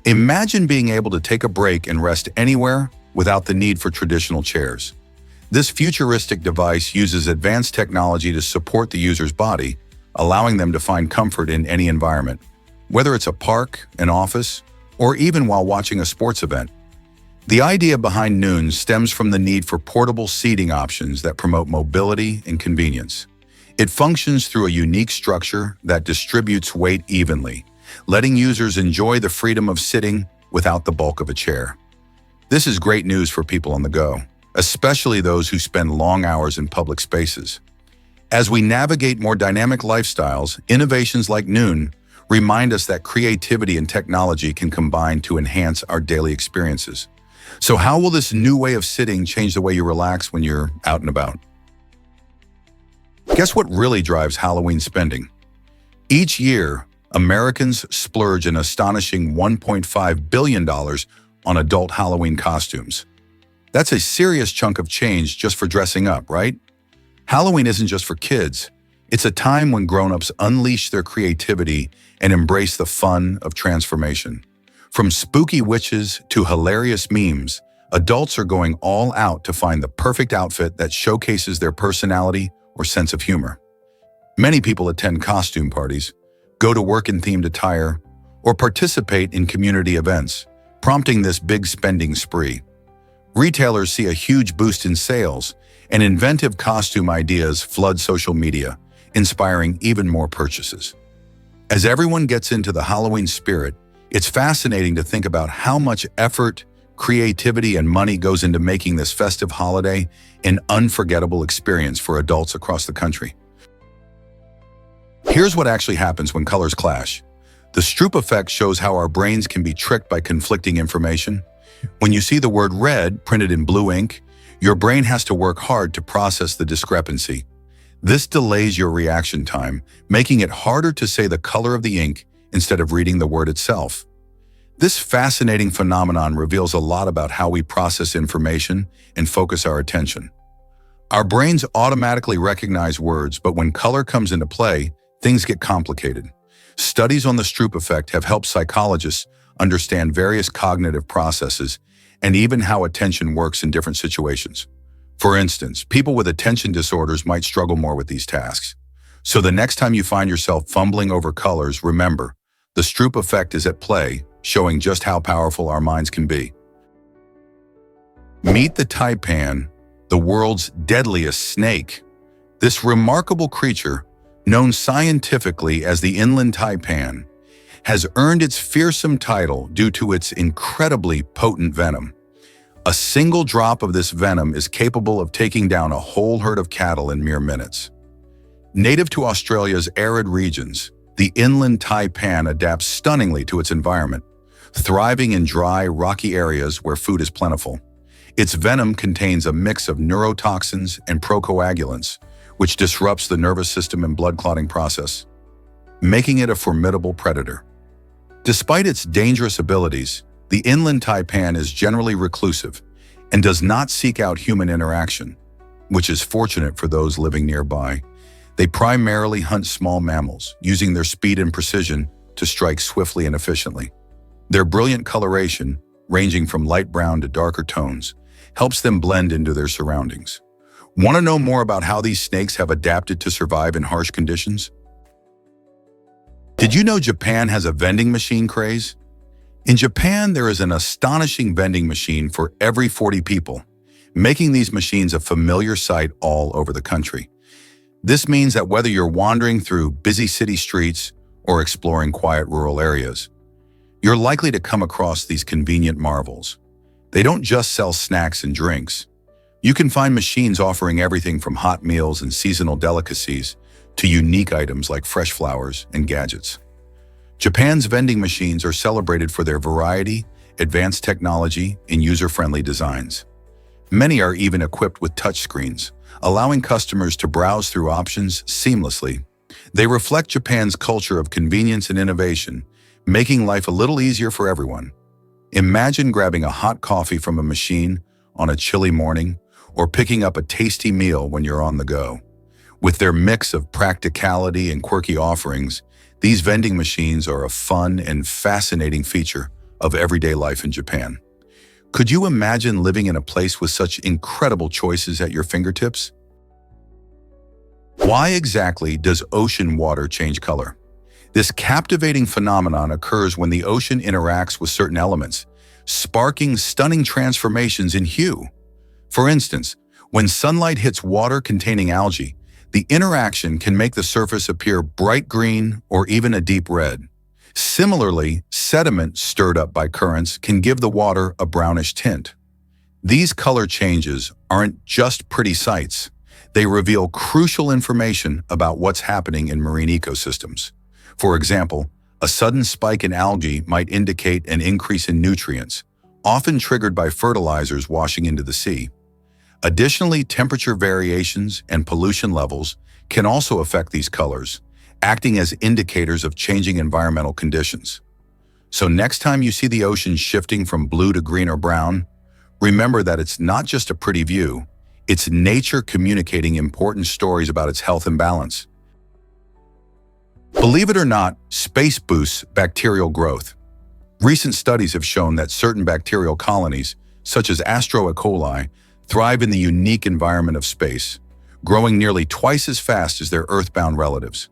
Imagine being able to take a break and rest anywhere without the need for traditional chairs. This futuristic device uses advanced technology to support the user's body, allowing them to find comfort in any environment, whether it's a park, an office, or even while watching a sports event. The idea behind Noon stems from the need for portable seating options that promote mobility and convenience. It functions through a unique structure that distributes weight evenly, letting users enjoy the freedom of sitting without the bulk of a chair. This is great news for people on the go, especially those who spend long hours in public spaces. As we navigate more dynamic lifestyles, innovations like Noon remind us that creativity and technology can combine to enhance our daily experiences. So how will this new way of sitting change the way you relax when you're out and about? Guess what really drives Halloween spending? Each year, Americans splurge an astonishing $1.5 billion on adult Halloween costumes. That's a serious chunk of change just for dressing up, right? Halloween isn't just for kids. It's a time when grown-ups unleash their creativity and embrace the fun of transformation. From spooky witches to hilarious memes, adults are going all out to find the perfect outfit that showcases their personality or sense of humor. Many people attend costume parties, go to work in themed attire, or participate in community events, prompting this big spending spree. Retailers see a huge boost in sales, and inventive costume ideas flood social media, inspiring even more purchases. As everyone gets into the Halloween spirit, it's fascinating to think about how much effort, creativity, and money goes into making this festive holiday an unforgettable experience for adults across the country. Here's what actually happens when colors clash. The Stroop effect shows how our brains can be tricked by conflicting information. When you see the word red printed in blue ink, your brain has to work hard to process the discrepancy. This delays your reaction time, making it harder to say the color of the ink instead of reading the word itself. This fascinating phenomenon reveals a lot about how we process information and focus our attention. Our brains automatically recognize words, but when color comes into play, things get complicated. Studies on the Stroop effect have helped psychologists understand various cognitive processes and even how attention works in different situations. For instance, people with attention disorders might struggle more with these tasks. So the next time you find yourself fumbling over colors, remember, the Stroop effect is at play, showing just how powerful our minds can be. Meet the taipan, the world's deadliest snake. This remarkable creature, known scientifically as the inland taipan, has earned its fearsome title due to its incredibly potent venom. A single drop of this venom is capable of taking down a whole herd of cattle in mere minutes. Native to Australia's arid regions, the inland taipan adapts stunningly to its environment, thriving in dry, rocky areas where food is plentiful. Its venom contains a mix of neurotoxins and procoagulants, which disrupts the nervous system and blood clotting process, making it a formidable predator. Despite its dangerous abilities, the inland taipan is generally reclusive and does not seek out human interaction, which is fortunate for those living nearby. They primarily hunt small mammals, using their speed and precision to strike swiftly and efficiently. Their brilliant coloration, ranging from light brown to darker tones, helps them blend into their surroundings. Want to know more about how these snakes have adapted to survive in harsh conditions? Did you know Japan has a vending machine craze? In Japan, there is an astonishing vending machine for every 40 people, making these machines a familiar sight all over the country. This means that whether you're wandering through busy city streets or exploring quiet rural areas, you're likely to come across these convenient marvels. They don't just sell snacks and drinks. You can find machines offering everything from hot meals and seasonal delicacies to unique items like fresh flowers and gadgets. Japan's vending machines are celebrated for their variety, advanced technology, and user-friendly designs. Many are even equipped with touchscreens, allowing customers to browse through options seamlessly. They reflect Japan's culture of convenience and innovation, making life a little easier for everyone. Imagine grabbing a hot coffee from a machine on a chilly morning, or picking up a tasty meal when you're on the go. With their mix of practicality and quirky offerings, these vending machines are a fun and fascinating feature of everyday life in Japan. Could you imagine living in a place with such incredible choices at your fingertips? Why exactly does ocean water change color? This captivating phenomenon occurs when the ocean interacts with certain elements, sparking stunning transformations in hue. For instance, when sunlight hits water containing algae, the interaction can make the surface appear bright green or even a deep red. Similarly, sediment stirred up by currents can give the water a brownish tint. These color changes aren't just pretty sights. They reveal crucial information about what's happening in marine ecosystems. For example, a sudden spike in algae might indicate an increase in nutrients, often triggered by fertilizers washing into the sea. Additionally, temperature variations and pollution levels can also affect these colors, acting as indicators of changing environmental conditions. So next time you see the ocean shifting from blue to green or brown, remember that it's not just a pretty view, it's nature communicating important stories about its health and balance. Believe it or not, space boosts bacterial growth. Recent studies have shown that certain bacterial colonies, such as Astro E. coli, thrive in the unique environment of space, growing nearly twice as fast as their Earth-bound relatives.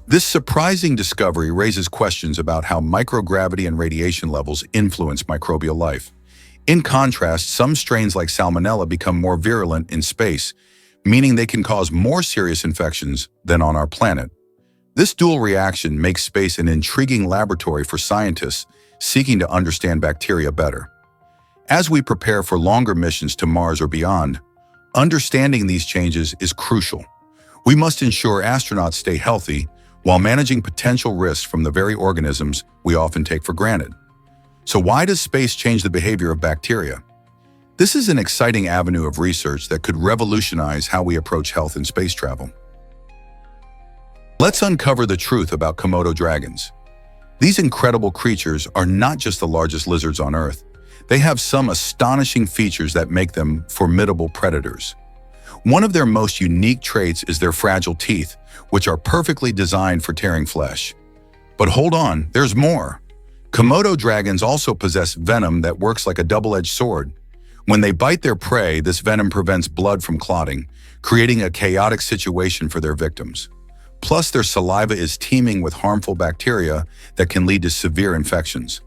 This surprising discovery raises questions about how microgravity and radiation levels influence microbial life. In contrast, some strains like Salmonella become more virulent in space, meaning they can cause more serious infections than on our planet. This dual reaction makes space an intriguing laboratory for scientists seeking to understand bacteria better. As we prepare for longer missions to Mars or beyond, understanding these changes is crucial. We must ensure astronauts stay healthy while managing potential risks from the very organisms we often take for granted. So why does space change the behavior of bacteria? This is an exciting avenue of research that could revolutionize how we approach health in space travel. Let's uncover the truth about Komodo dragons. These incredible creatures are not just the largest lizards on Earth. They have some astonishing features that make them formidable predators. One of their most unique traits is their fragile teeth, which are perfectly designed for tearing flesh. But hold on, there's more. Komodo dragons also possess venom that works like a double-edged sword. When they bite their prey, this venom prevents blood from clotting, creating a chaotic situation for their victims. Plus, their saliva is teeming with harmful bacteria that can lead to severe infections.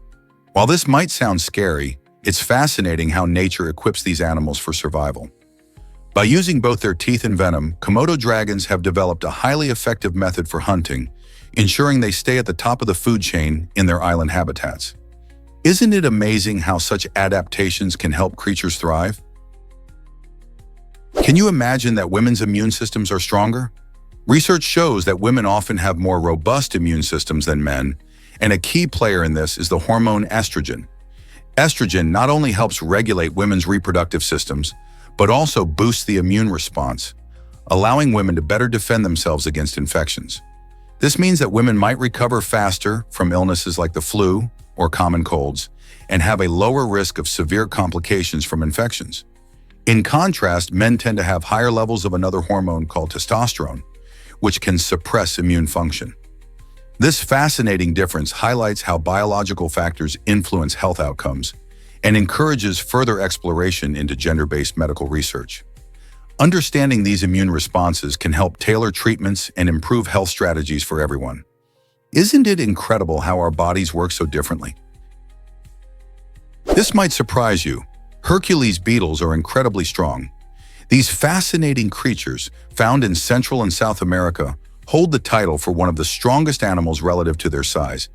While this might sound scary, it's fascinating how nature equips these animals for survival. By using both their teeth and venom, Komodo dragons have developed a highly effective method for hunting, ensuring they stay at the top of the food chain in their island habitats. Isn't it amazing how such adaptations can help creatures thrive? Can you imagine that women's immune systems are stronger? Research shows that women often have more robust immune systems than men, and a key player in this is the hormone estrogen. Estrogen not only helps regulate women's reproductive systems, but also boosts the immune response, allowing women to better defend themselves against infections. This means that women might recover faster from illnesses like the flu or common colds and have a lower risk of severe complications from infections. In contrast, men tend to have higher levels of another hormone called testosterone, which can suppress immune function. This fascinating difference highlights how biological factors influence health outcomes and encourages further exploration into gender-based medical research. Understanding these immune responses can help tailor treatments and improve health strategies for everyone. Isn't it incredible how our bodies work so differently? This might surprise you. Hercules beetles are incredibly strong. These fascinating creatures, found in Central and South America, hold the title for one of the strongest animals relative to their size.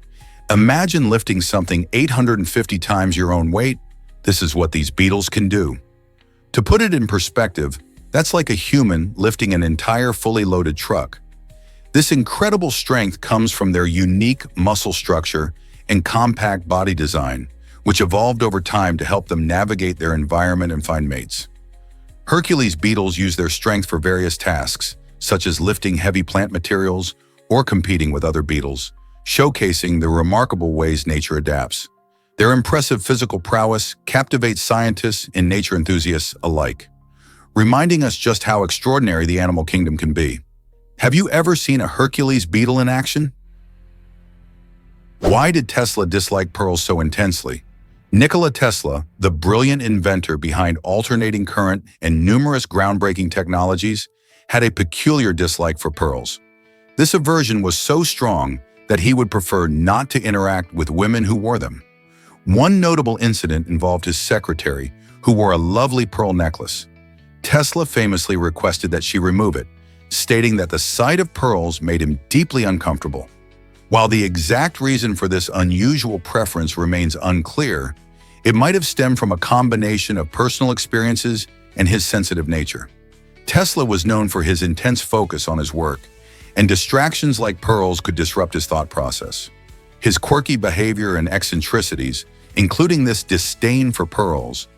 Imagine lifting something 850 times your own weight. This is what these beetles can do. To put it in perspective, that's like a human lifting an entire fully loaded truck. This incredible strength comes from their unique muscle structure and compact body design, which evolved over time to help them navigate their environment and find mates. Hercules beetles use their strength for various tasks, such as lifting heavy plant materials or competing with other beetles, showcasing the remarkable ways nature adapts. Their impressive physical prowess captivates scientists and nature enthusiasts alike, reminding us just how extraordinary the animal kingdom can be. Have you ever seen a Hercules beetle in action? Why did Tesla dislike pearls so intensely? Nikola Tesla, the brilliant inventor behind alternating current and numerous groundbreaking technologies, had a peculiar dislike for pearls. This aversion was so strong that he would prefer not to interact with women who wore them. One notable incident involved his secretary, who wore a lovely pearl necklace. Tesla famously requested that she remove it, stating that the sight of pearls made him deeply uncomfortable. While the exact reason for this unusual preference remains unclear, it might have stemmed from a combination of personal experiences and his sensitive nature. Tesla was known for his intense focus on his work, and distractions like pearls could disrupt his thought process. His quirky behavior and eccentricities, including this disdain for pearls,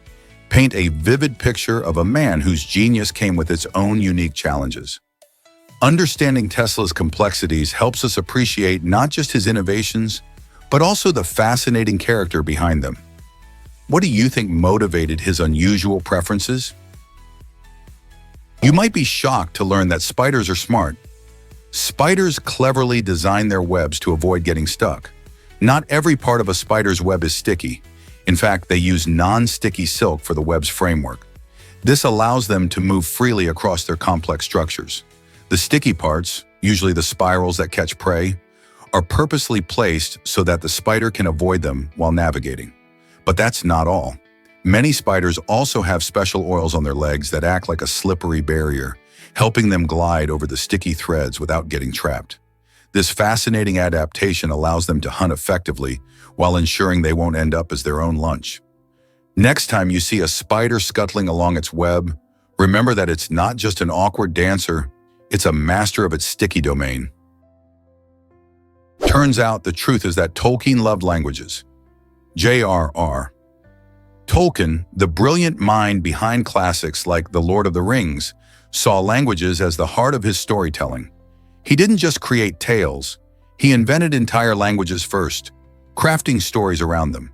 paint a vivid picture of a man whose genius came with its own unique challenges. Understanding Tesla's complexities helps us appreciate not just his innovations, but also the fascinating character behind them. What do you think motivated his unusual preferences? You might be shocked to learn that spiders are smart. Spiders cleverly design their webs to avoid getting stuck. Not every part of a spider's web is sticky. In fact, they use non-sticky silk for the web's framework. This allows them to move freely across their complex structures. The sticky parts, usually the spirals that catch prey, are purposely placed so that the spider can avoid them while navigating. But that's not all. Many spiders also have special oils on their legs that act like a slippery barrier, helping them glide over the sticky threads without getting trapped. This fascinating adaptation allows them to hunt effectively while ensuring they won't end up as their own lunch. Next time you see a spider scuttling along its web, remember that it's not just an awkward dancer, it's a master of its sticky domain. Turns out the truth is that Tolkien loved languages. J.R.R. Tolkien, the brilliant mind behind classics like The Lord of the Rings, saw languages as the heart of his storytelling. He didn't just create tales, he invented entire languages first, crafting stories around them.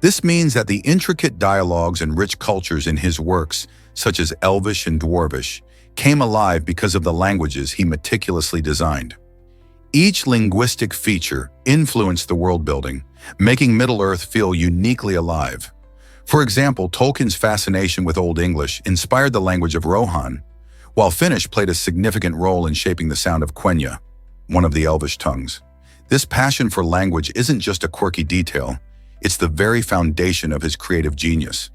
This means that the intricate dialogues and rich cultures in his works, such as Elvish and Dwarvish, came alive because of the languages he meticulously designed. Each linguistic feature influenced the world building, making Middle-earth feel uniquely alive. For example, Tolkien's fascination with Old English inspired the language of Rohan, while Finnish played a significant role in shaping the sound of Quenya, one of the Elvish tongues. This passion for language isn't just a quirky detail, it's the very foundation of his creative genius.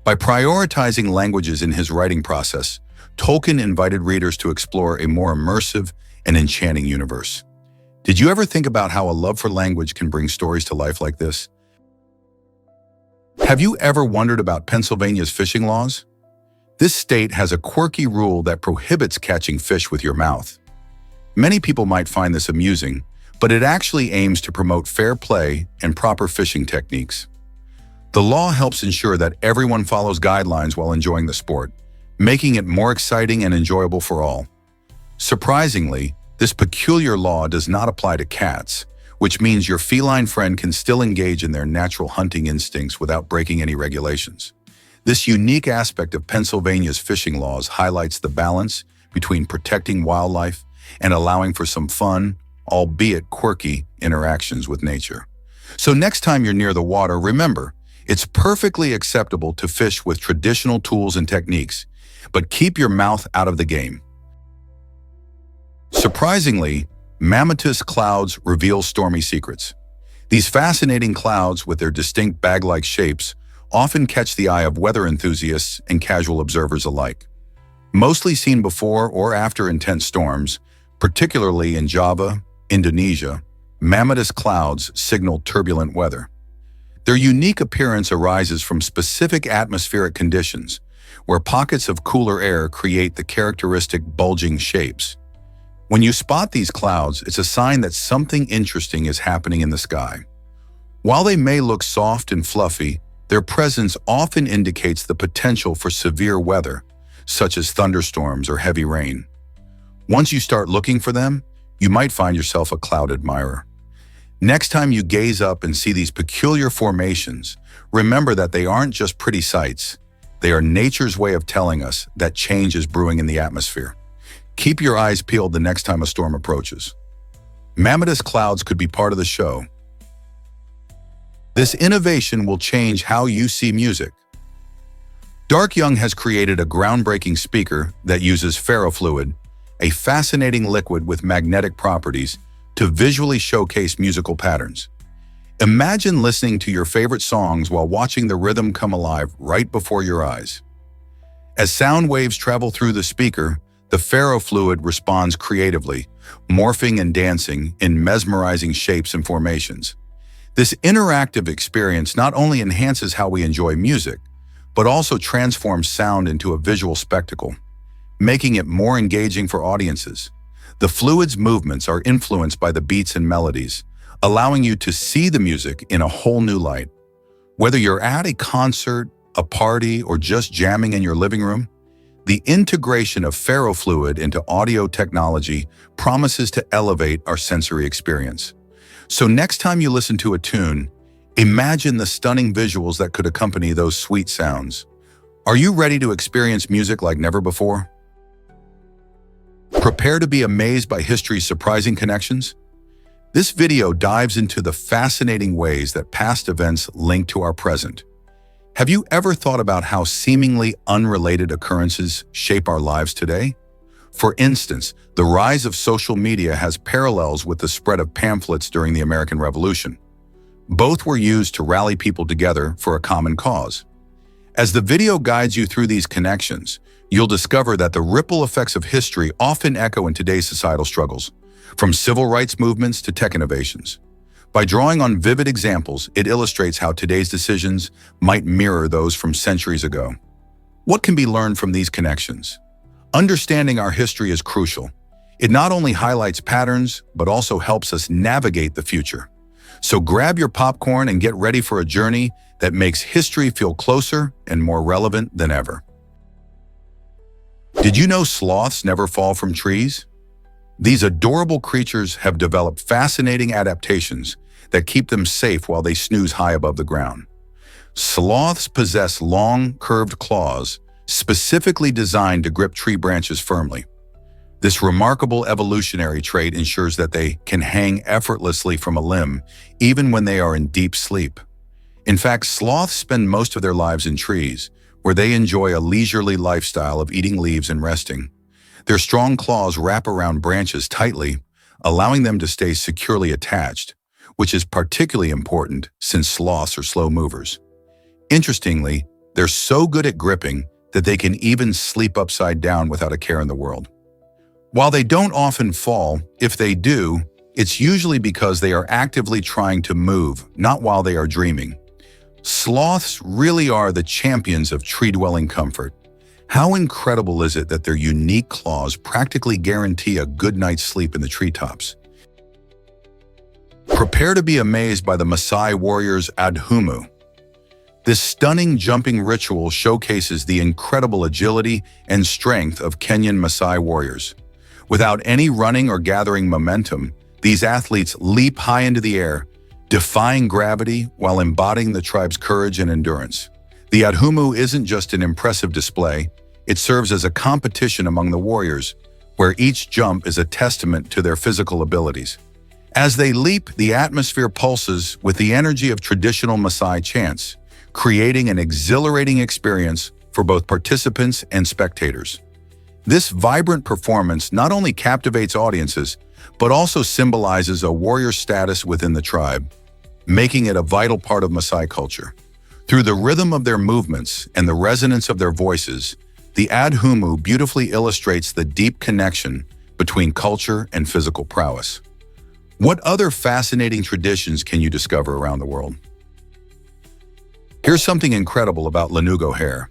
By prioritizing languages in his writing process, Tolkien invited readers to explore a more immersive and enchanting universe. Did you ever think about how a love for language can bring stories to life like this? Have you ever wondered about Pennsylvania's fishing laws? This state has a quirky rule that prohibits catching fish with your mouth. Many people might find this amusing, but it actually aims to promote fair play and proper fishing techniques. The law helps ensure that everyone follows guidelines while enjoying the sport, making it more exciting and enjoyable for all. Surprisingly, this peculiar law does not apply to cats, which means your feline friend can still engage in their natural hunting instincts without breaking any regulations. This unique aspect of Pennsylvania's fishing laws highlights the balance between protecting wildlife and allowing for some fun, albeit quirky, interactions with nature. So next time you're near the water, remember, it's perfectly acceptable to fish with traditional tools and techniques, but keep your mouth out of the game. Surprisingly, mammatus clouds reveal stormy secrets. These fascinating clouds, with their distinct bag-like shapes, often catch the eye of weather enthusiasts and casual observers alike. Mostly seen before or after intense storms, particularly in Java, Indonesia, mammatus clouds signal turbulent weather. Their unique appearance arises from specific atmospheric conditions, where pockets of cooler air create the characteristic bulging shapes. When you spot these clouds, it's a sign that something interesting is happening in the sky. While they may look soft and fluffy, their presence often indicates the potential for severe weather, such as thunderstorms or heavy rain. Once you start looking for them, you might find yourself a cloud admirer. Next time you gaze up and see these peculiar formations, remember that they aren't just pretty sights. They are nature's way of telling us that change is brewing in the atmosphere. Keep your eyes peeled the next time a storm approaches. Mammatus clouds could be part of the show. This innovation will change how you see music. Dark Young has created a groundbreaking speaker that uses ferrofluid, a fascinating liquid with magnetic properties, to visually showcase musical patterns. Imagine listening to your favorite songs while watching the rhythm come alive right before your eyes. As sound waves travel through the speaker, the ferrofluid responds creatively, morphing and dancing in mesmerizing shapes and formations. This interactive experience not only enhances how we enjoy music, but also transforms sound into a visual spectacle, making it more engaging for audiences. The fluid's movements are influenced by the beats and melodies, allowing you to see the music in a whole new light. Whether you're at a concert, a party, or just jamming in your living room, the integration of ferrofluid into audio technology promises to elevate our sensory experience. So next time you listen to a tune, imagine the stunning visuals that could accompany those sweet sounds. Are you ready to experience music like never before? Prepare to be amazed by history's surprising connections. This video dives into the fascinating ways that past events link to our present. Have you ever thought about how seemingly unrelated occurrences shape our lives today? For instance, the rise of social media has parallels with the spread of pamphlets during the American Revolution. Both were used to rally people together for a common cause. As the video guides you through these connections, you'll discover that the ripple effects of history often echo in today's societal struggles, from civil rights movements to tech innovations. By drawing on vivid examples, it illustrates how today's decisions might mirror those from centuries ago. What can be learned from these connections? Understanding our history is crucial. It not only highlights patterns, but also helps us navigate the future. So grab your popcorn and get ready for a journey that makes history feel closer and more relevant than ever. Did you know sloths never fall from trees? These adorable creatures have developed fascinating adaptations that keep them safe while they snooze high above the ground. Sloths possess long, curved claws, specifically designed to grip tree branches firmly. This remarkable evolutionary trait ensures that they can hang effortlessly from a limb, even when they are in deep sleep. In fact, sloths spend most of their lives in trees, where they enjoy a leisurely lifestyle of eating leaves and resting. Their strong claws wrap around branches tightly, allowing them to stay securely attached, which is particularly important since sloths are slow movers. Interestingly, they're so good at gripping that they can even sleep upside down without a care in the world. While they don't often fall, if they do, it's usually because they are actively trying to move, not while they are dreaming. Sloths really are the champions of tree-dwelling comfort. How incredible is it that their unique claws practically guarantee a good night's sleep in the treetops? Prepare to be amazed by the Maasai warriors' adhumu. This stunning jumping ritual showcases the incredible agility and strength of Kenyan Maasai warriors. Without any running or gathering momentum, these athletes leap high into the air, defying gravity while embodying the tribe's courage and endurance. The adhumu isn't just an impressive display, it serves as a competition among the warriors, where each jump is a testament to their physical abilities. As they leap, the atmosphere pulses with the energy of traditional Maasai chants, creating an exhilarating experience for both participants and spectators. This vibrant performance not only captivates audiences, but also symbolizes a warrior status within the tribe, making it a vital part of Maasai culture. Through the rhythm of their movements and the resonance of their voices, the adhumu beautifully illustrates the deep connection between culture and physical prowess. What other fascinating traditions can you discover around the world? Here's something incredible about lanugo hair.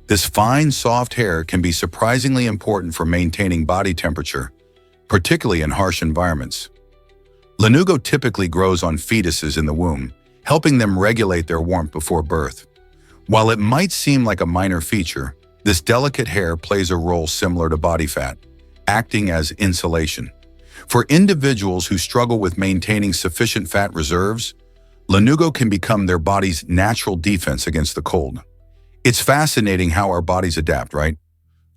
This fine, soft hair can be surprisingly important for maintaining body temperature, particularly in harsh environments. Lanugo typically grows on fetuses in the womb, helping them regulate their warmth before birth. While it might seem like a minor feature, this delicate hair plays a role similar to body fat, acting as insulation. For individuals who struggle with maintaining sufficient fat reserves, lanugo can become their body's natural defense against the cold. It's fascinating how our bodies adapt, right?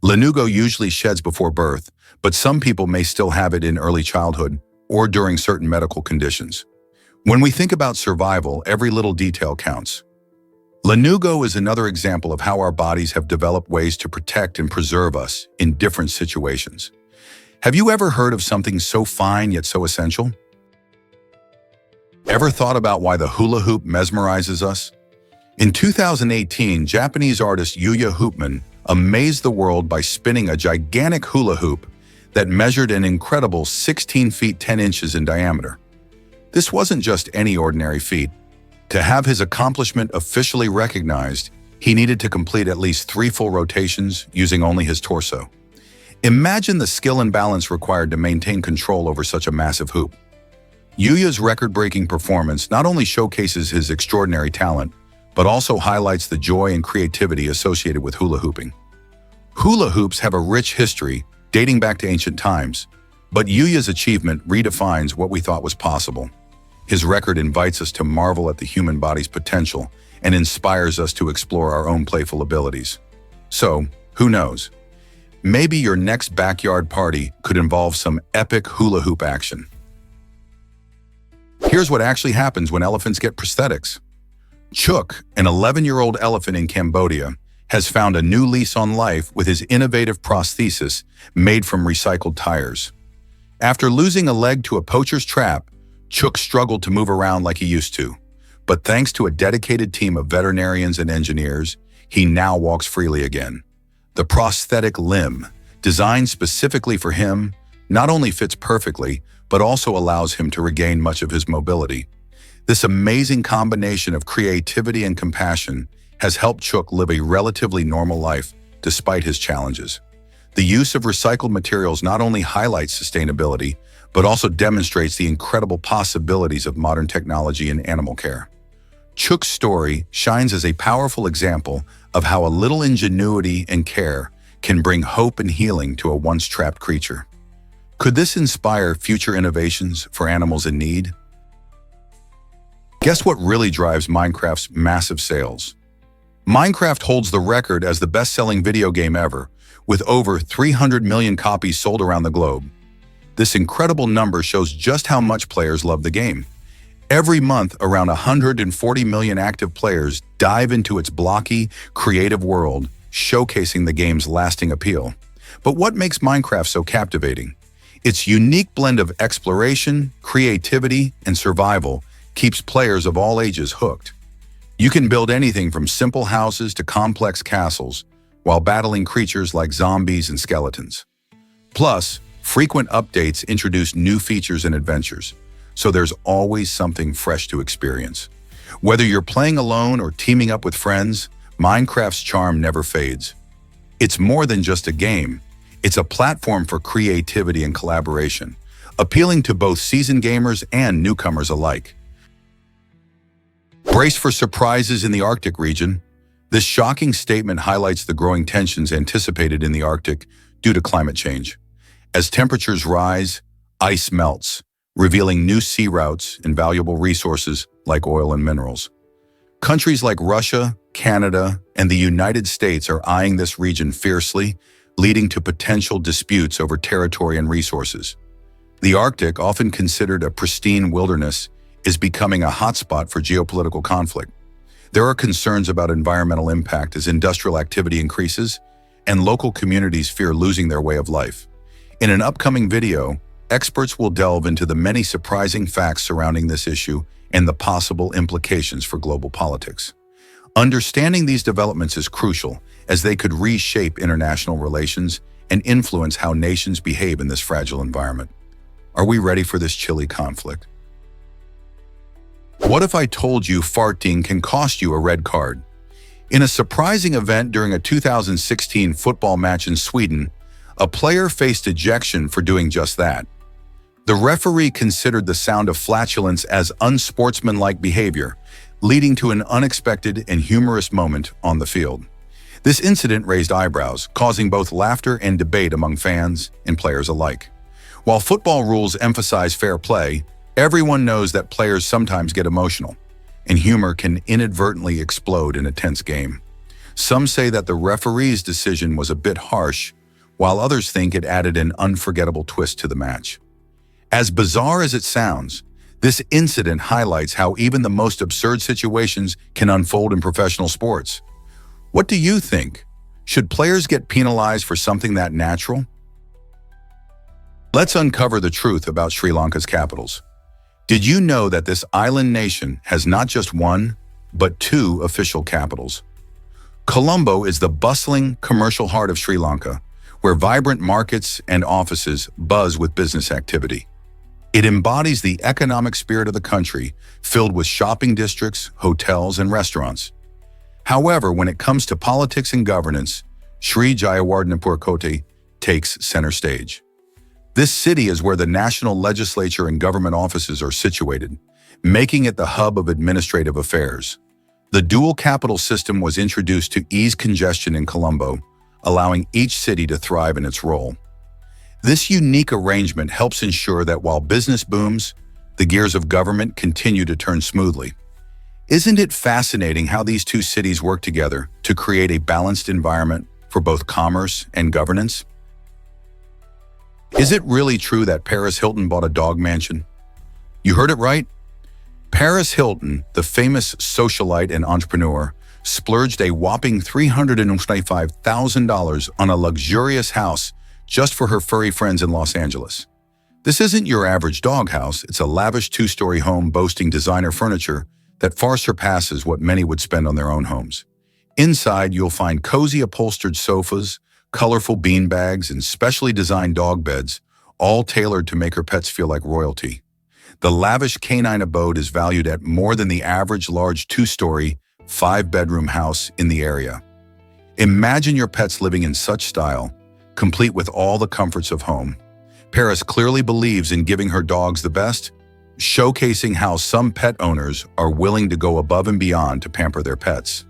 Lanugo usually sheds before birth, but some people may still have it in early childhood or during certain medical conditions. When we think about survival, every little detail counts. Lanugo is another example of how our bodies have developed ways to protect and preserve us in different situations. Have you ever heard of something so fine yet so essential? Ever thought about why the hula hoop mesmerizes us? In 2018, Japanese artist Yuya Hoopman amazed the world by spinning a gigantic hula hoop that measured an incredible 16 feet 10 inches in diameter. This wasn't just any ordinary feat. To have his accomplishment officially recognized, he needed to complete at least 3 full rotations using only his torso. Imagine the skill and balance required to maintain control over such a massive hoop. Yuya's record-breaking performance not only showcases his extraordinary talent, but also highlights the joy and creativity associated with hula hooping. Hula hoops have a rich history dating back to ancient times, but Yuya's achievement redefines what we thought was possible. His record invites us to marvel at the human body's potential and inspires us to explore our own playful abilities. So, who knows? Maybe your next backyard party could involve some epic hula hoop action. Here's what actually happens when elephants get prosthetics. Chuk, an 11-year-old elephant in Cambodia, has found a new lease on life with his innovative prosthesis made from recycled tires. After losing a leg to a poacher's trap, Chuk struggled to move around like he used to. But thanks to a dedicated team of veterinarians and engineers, he now walks freely again. The prosthetic limb, designed specifically for him, not only fits perfectly, but also allows him to regain much of his mobility. This amazing combination of creativity and compassion has helped Chuk live a relatively normal life despite his challenges. The use of recycled materials not only highlights sustainability, but also demonstrates the incredible possibilities of modern technology in animal care. Chuk's story shines as a powerful example of how a little ingenuity and care can bring hope and healing to a once-trapped creature. Could this inspire future innovations for animals in need? Guess what really drives Minecraft's massive sales? Minecraft holds the record as the best-selling video game ever, with over 300 million copies sold around the globe. This incredible number shows just how much players love the game. Every month, around 140 million active players dive into its blocky, creative world, showcasing the game's lasting appeal. But what makes Minecraft so captivating? Its unique blend of exploration, creativity, and survival keeps players of all ages hooked. You can build anything from simple houses to complex castles, while battling creatures like zombies and skeletons. Plus, frequent updates introduce new features and adventures, so there's always something fresh to experience. Whether you're playing alone or teaming up with friends, Minecraft's charm never fades. It's more than just a game. It's a platform for creativity and collaboration, appealing to both seasoned gamers and newcomers alike. Brace for surprises in the Arctic region. This shocking statement highlights the growing tensions anticipated in the Arctic due to climate change. As temperatures rise, ice melts, revealing new sea routes and valuable resources like oil and minerals. Countries like Russia, Canada, and the United States are eyeing this region fiercely, leading to potential disputes over territory and resources. The Arctic, often considered a pristine wilderness, is becoming a hotspot for geopolitical conflict. There are concerns about environmental impact as industrial activity increases, and local communities fear losing their way of life. In an upcoming video, experts will delve into the many surprising facts surrounding this issue and the possible implications for global politics. Understanding these developments is crucial, as they could reshape international relations and influence how nations behave in this fragile environment. Are we ready for this chilly conflict? What if I told you farting can cost you a red card? In a surprising event during a 2016 football match in Sweden, a player faced ejection for doing just that. The referee considered the sound of flatulence as unsportsmanlike behavior, leading to an unexpected and humorous moment on the field. This incident raised eyebrows, causing both laughter and debate among fans and players alike. While football rules emphasize fair play, everyone knows that players sometimes get emotional, and humor can inadvertently explode in a tense game. Some say that the referee's decision was a bit harsh, while others think it added an unforgettable twist to the match. As bizarre as it sounds, this incident highlights how even the most absurd situations can unfold in professional sports. What do you think? Should players get penalized for something that natural? Let's uncover the truth about Sri Lanka's capitals. Did you know that this island nation has not just one, but two official capitals? Colombo is the bustling commercial heart of Sri Lanka, where vibrant markets and offices buzz with business activity. It embodies the economic spirit of the country, filled with shopping districts, hotels, and restaurants. However, when it comes to politics and governance, Sri Jayawardenepur Kotte takes center stage. This city is where the national legislature and government offices are situated, making it the hub of administrative affairs. The dual capital system was introduced to ease congestion in Colombo, allowing each city to thrive in its role. This unique arrangement helps ensure that while business booms, the gears of government continue to turn smoothly. Isn't it fascinating how these two cities work together to create a balanced environment for both commerce and governance? Is it really true that Paris Hilton bought a dog mansion? You heard it right. Paris Hilton, the famous socialite and entrepreneur, splurged a whopping $325,000 on a luxurious house just for her furry friends in Los Angeles. This isn't your average doghouse, it's a lavish two-story home boasting designer furniture that far surpasses what many would spend on their own homes. Inside, you'll find cozy upholstered sofas, colorful beanbags, and specially designed dog beds, all tailored to make her pets feel like royalty. The lavish canine abode is valued at more than the average large two-story, five-bedroom house in the area. Imagine your pets living in such style, complete with all the comforts of home. Paris clearly believes in giving her dogs the best, showcasing how some pet owners are willing to go above and beyond to pamper their pets.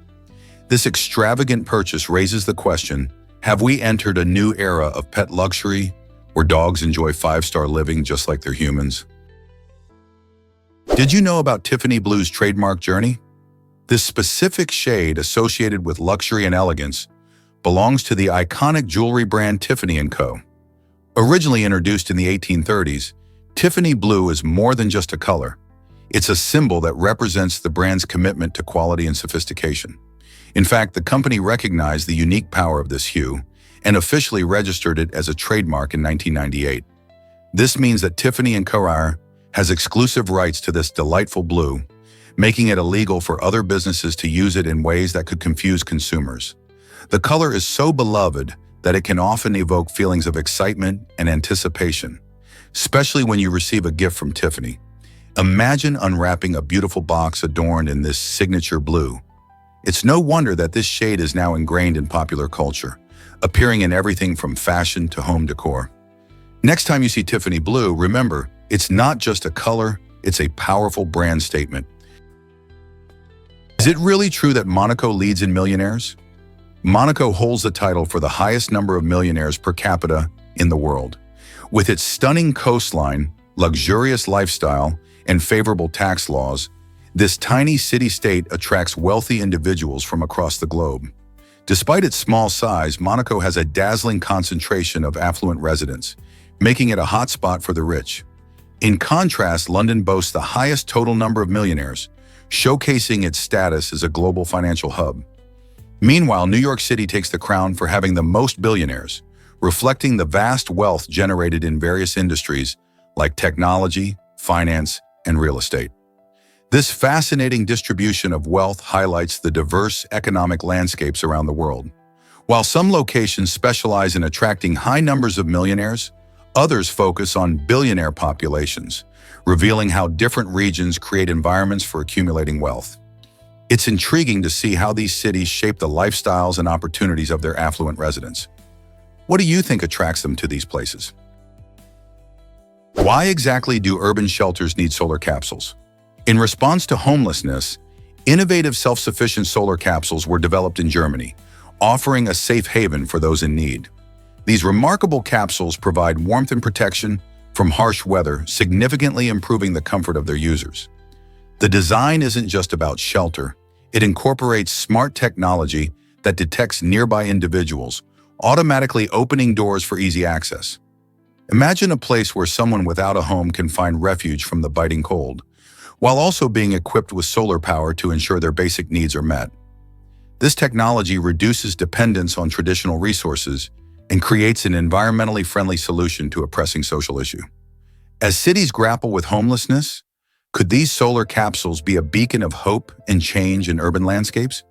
This extravagant purchase raises the question, have we entered a new era of pet luxury, where dogs enjoy five-star living just like they're humans? Did you know about Tiffany Blue's trademark journey? This specific shade associated with luxury and elegance belongs to the iconic jewelry brand Tiffany & Co. Originally introduced in the 1830s, Tiffany Blue is more than just a color. It's a symbol that represents the brand's commitment to quality and sophistication. In fact, the company recognized the unique power of this hue and officially registered it as a trademark in 1998. This means that Tiffany & Co. has exclusive rights to this delightful blue, making it illegal for other businesses to use it in ways that could confuse consumers. The color is so beloved that it can often evoke feelings of excitement and anticipation, especially when you receive a gift from Tiffany. Imagine unwrapping a beautiful box adorned in this signature blue. It's no wonder that this shade is now ingrained in popular culture, appearing in everything from fashion to home decor. Next time you see Tiffany Blue, remember, it's not just a color, it's a powerful brand statement. Is it really true that Monaco leads in millionaires? Monaco holds the title for the highest number of millionaires per capita in the world. With its stunning coastline, luxurious lifestyle, and favorable tax laws, this tiny city-state attracts wealthy individuals from across the globe. Despite its small size, Monaco has a dazzling concentration of affluent residents, making it a hotspot for the rich. In contrast, London boasts the highest total number of millionaires, showcasing its status as a global financial hub. Meanwhile, New York City takes the crown for having the most billionaires, reflecting the vast wealth generated in various industries like technology, finance, and real estate. This fascinating distribution of wealth highlights the diverse economic landscapes around the world. While some locations specialize in attracting high numbers of millionaires, others focus on billionaire populations, revealing how different regions create environments for accumulating wealth. It's intriguing to see how these cities shape the lifestyles and opportunities of their affluent residents. What do you think attracts them to these places? Why exactly do urban shelters need solar capsules? In response to homelessness, innovative self-sufficient solar capsules were developed in Germany, offering a safe haven for those in need. These remarkable capsules provide warmth and protection from harsh weather, significantly improving the comfort of their users. The design isn't just about shelter, it incorporates smart technology that detects nearby individuals, automatically opening doors for easy access. Imagine a place where someone without a home can find refuge from the biting cold, while also being equipped with solar power to ensure their basic needs are met. This technology reduces dependence on traditional resources and creates an environmentally friendly solution to a pressing social issue. As cities grapple with homelessness, Could these solar capsules be a beacon of hope and change in urban landscapes?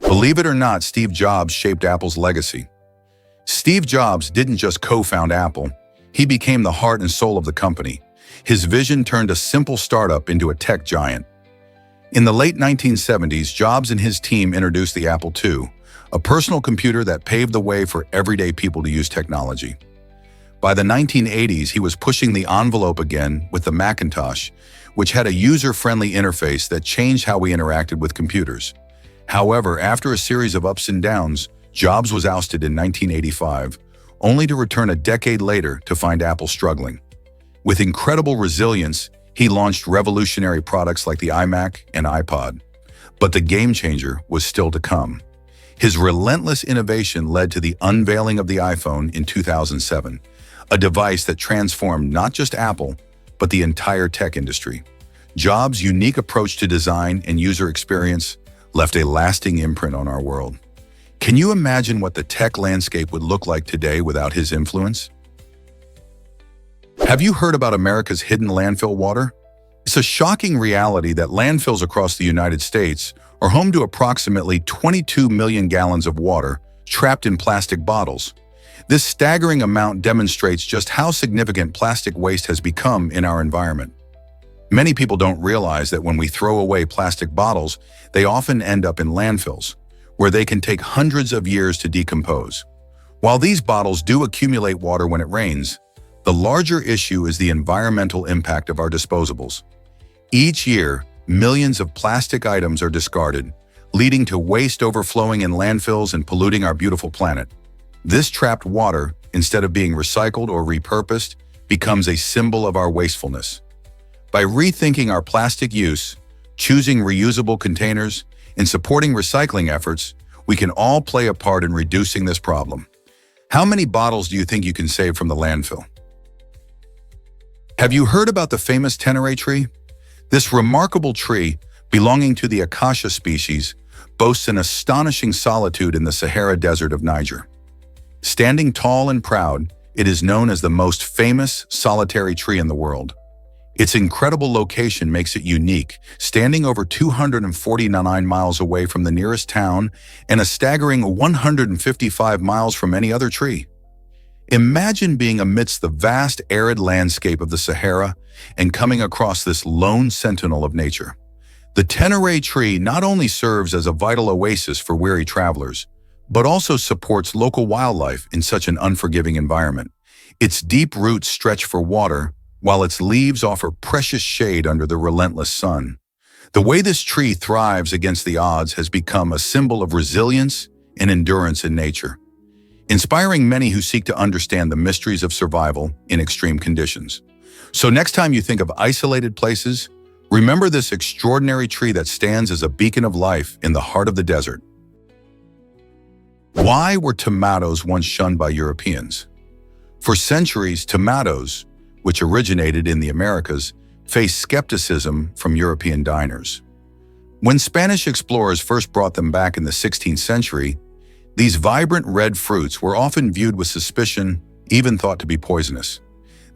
Believe it or not, Steve Jobs shaped Apple's legacy. Steve Jobs didn't just co-found Apple, he became the heart and soul of the company. His vision turned a simple startup into a tech giant. In the late 1970s, Jobs and his team introduced the Apple II, a personal computer that paved the way for everyday people to use technology. By the 1980s, he was pushing the envelope again with the Macintosh, which had a user-friendly interface that changed how we interacted with computers. However, after a series of ups and downs, Jobs was ousted in 1985, only to return a decade later to find Apple struggling. With incredible resilience, he launched revolutionary products like the iMac and iPod. But the game changer was still to come. His relentless innovation led to the unveiling of the iPhone in 2007, a device that transformed not just Apple, but the entire tech industry. Jobs' unique approach to design and user experience left a lasting imprint on our world. Can you imagine what the tech landscape would look like today without his influence? Have you heard about America's hidden landfill water? It's a shocking reality that landfills across the United States are home to approximately 22 million gallons of water trapped in plastic bottles. This staggering amount demonstrates just how significant plastic waste has become in our environment. Many people don't realize that when we throw away plastic bottles, they often end up in landfills, where they can take hundreds of years to decompose. While these bottles do accumulate water when it rains, the larger issue is the environmental impact of our disposables. Each year, millions of plastic items are discarded, leading to waste overflowing in landfills and polluting our beautiful planet. This trapped water, instead of being recycled or repurposed, becomes a symbol of our wastefulness. By rethinking our plastic use, choosing reusable containers, and supporting recycling efforts, we can all play a part in reducing this problem. How many bottles do you think you can save from the landfill? Have you heard about the famous Tenere tree? This remarkable tree, belonging to the acacia species, boasts an astonishing solitude in the Sahara Desert of Niger. Standing tall and proud, it is known as the most famous solitary tree in the world. Its incredible location makes it unique, standing over 249 miles away from the nearest town and a staggering 155 miles from any other tree. Imagine being amidst the vast arid landscape of the Sahara and coming across this lone sentinel of nature. The Tenere tree not only serves as a vital oasis for weary travelers, but also supports local wildlife in such an unforgiving environment. Its deep roots stretch for water, while its leaves offer precious shade under the relentless sun. The way this tree thrives against the odds has become a symbol of resilience and endurance in nature, inspiring many who seek to understand the mysteries of survival in extreme conditions. So next time you think of isolated places, remember this extraordinary tree that stands as a beacon of life in the heart of the desert. Why were tomatoes once shunned by Europeans? For centuries, tomatoes, which originated in the Americas, faced skepticism from European diners. When Spanish explorers first brought them back in the 16th century, these vibrant red fruits were often viewed with suspicion, even thought to be poisonous.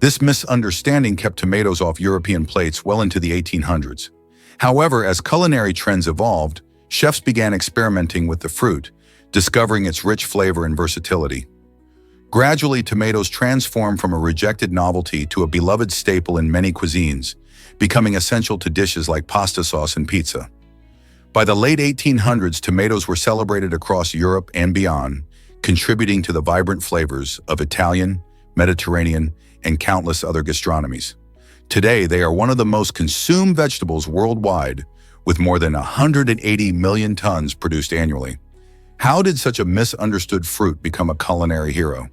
This misunderstanding kept tomatoes off European plates well into the 1800s. However, as culinary trends evolved, chefs began experimenting with the fruit, discovering its rich flavor and versatility. Gradually, tomatoes transformed from a rejected novelty to a beloved staple in many cuisines, becoming essential to dishes like pasta sauce and pizza. By the late 1800s, tomatoes were celebrated across Europe and beyond, contributing to the vibrant flavors of Italian, Mediterranean, and countless other gastronomies. Today, they are one of the most consumed vegetables worldwide, with more than 180 million tons produced annually. How did such a misunderstood fruit become a culinary hero?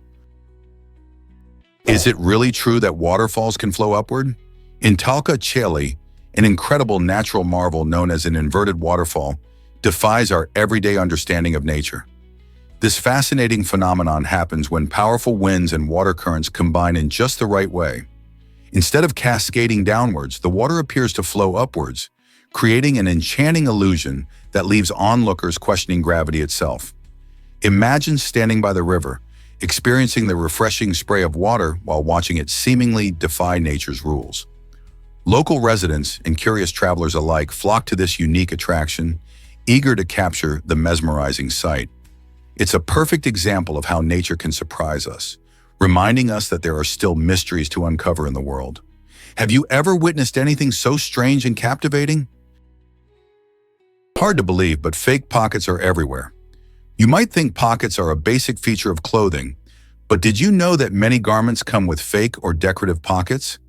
Is it really true that waterfalls can flow upward? In Talca, Chile, an incredible natural marvel known as an inverted waterfall defies our everyday understanding of nature. This fascinating phenomenon happens when powerful winds and water currents combine in just the right way. Instead of cascading downwards, the water appears to flow upwards, creating an enchanting illusion that leaves onlookers questioning gravity itself. Imagine standing by the river, experiencing the refreshing spray of water while watching it seemingly defy nature's rules. Local residents and curious travelers alike flock to this unique attraction, eager to capture the mesmerizing sight. It's a perfect example of how nature can surprise us, reminding us that there are still mysteries to uncover in the world. Have you ever witnessed anything so strange and captivating? Hard to believe, but fake pockets are everywhere. You might think pockets are a basic feature of clothing, but did you know that many garments come with fake or decorative pockets?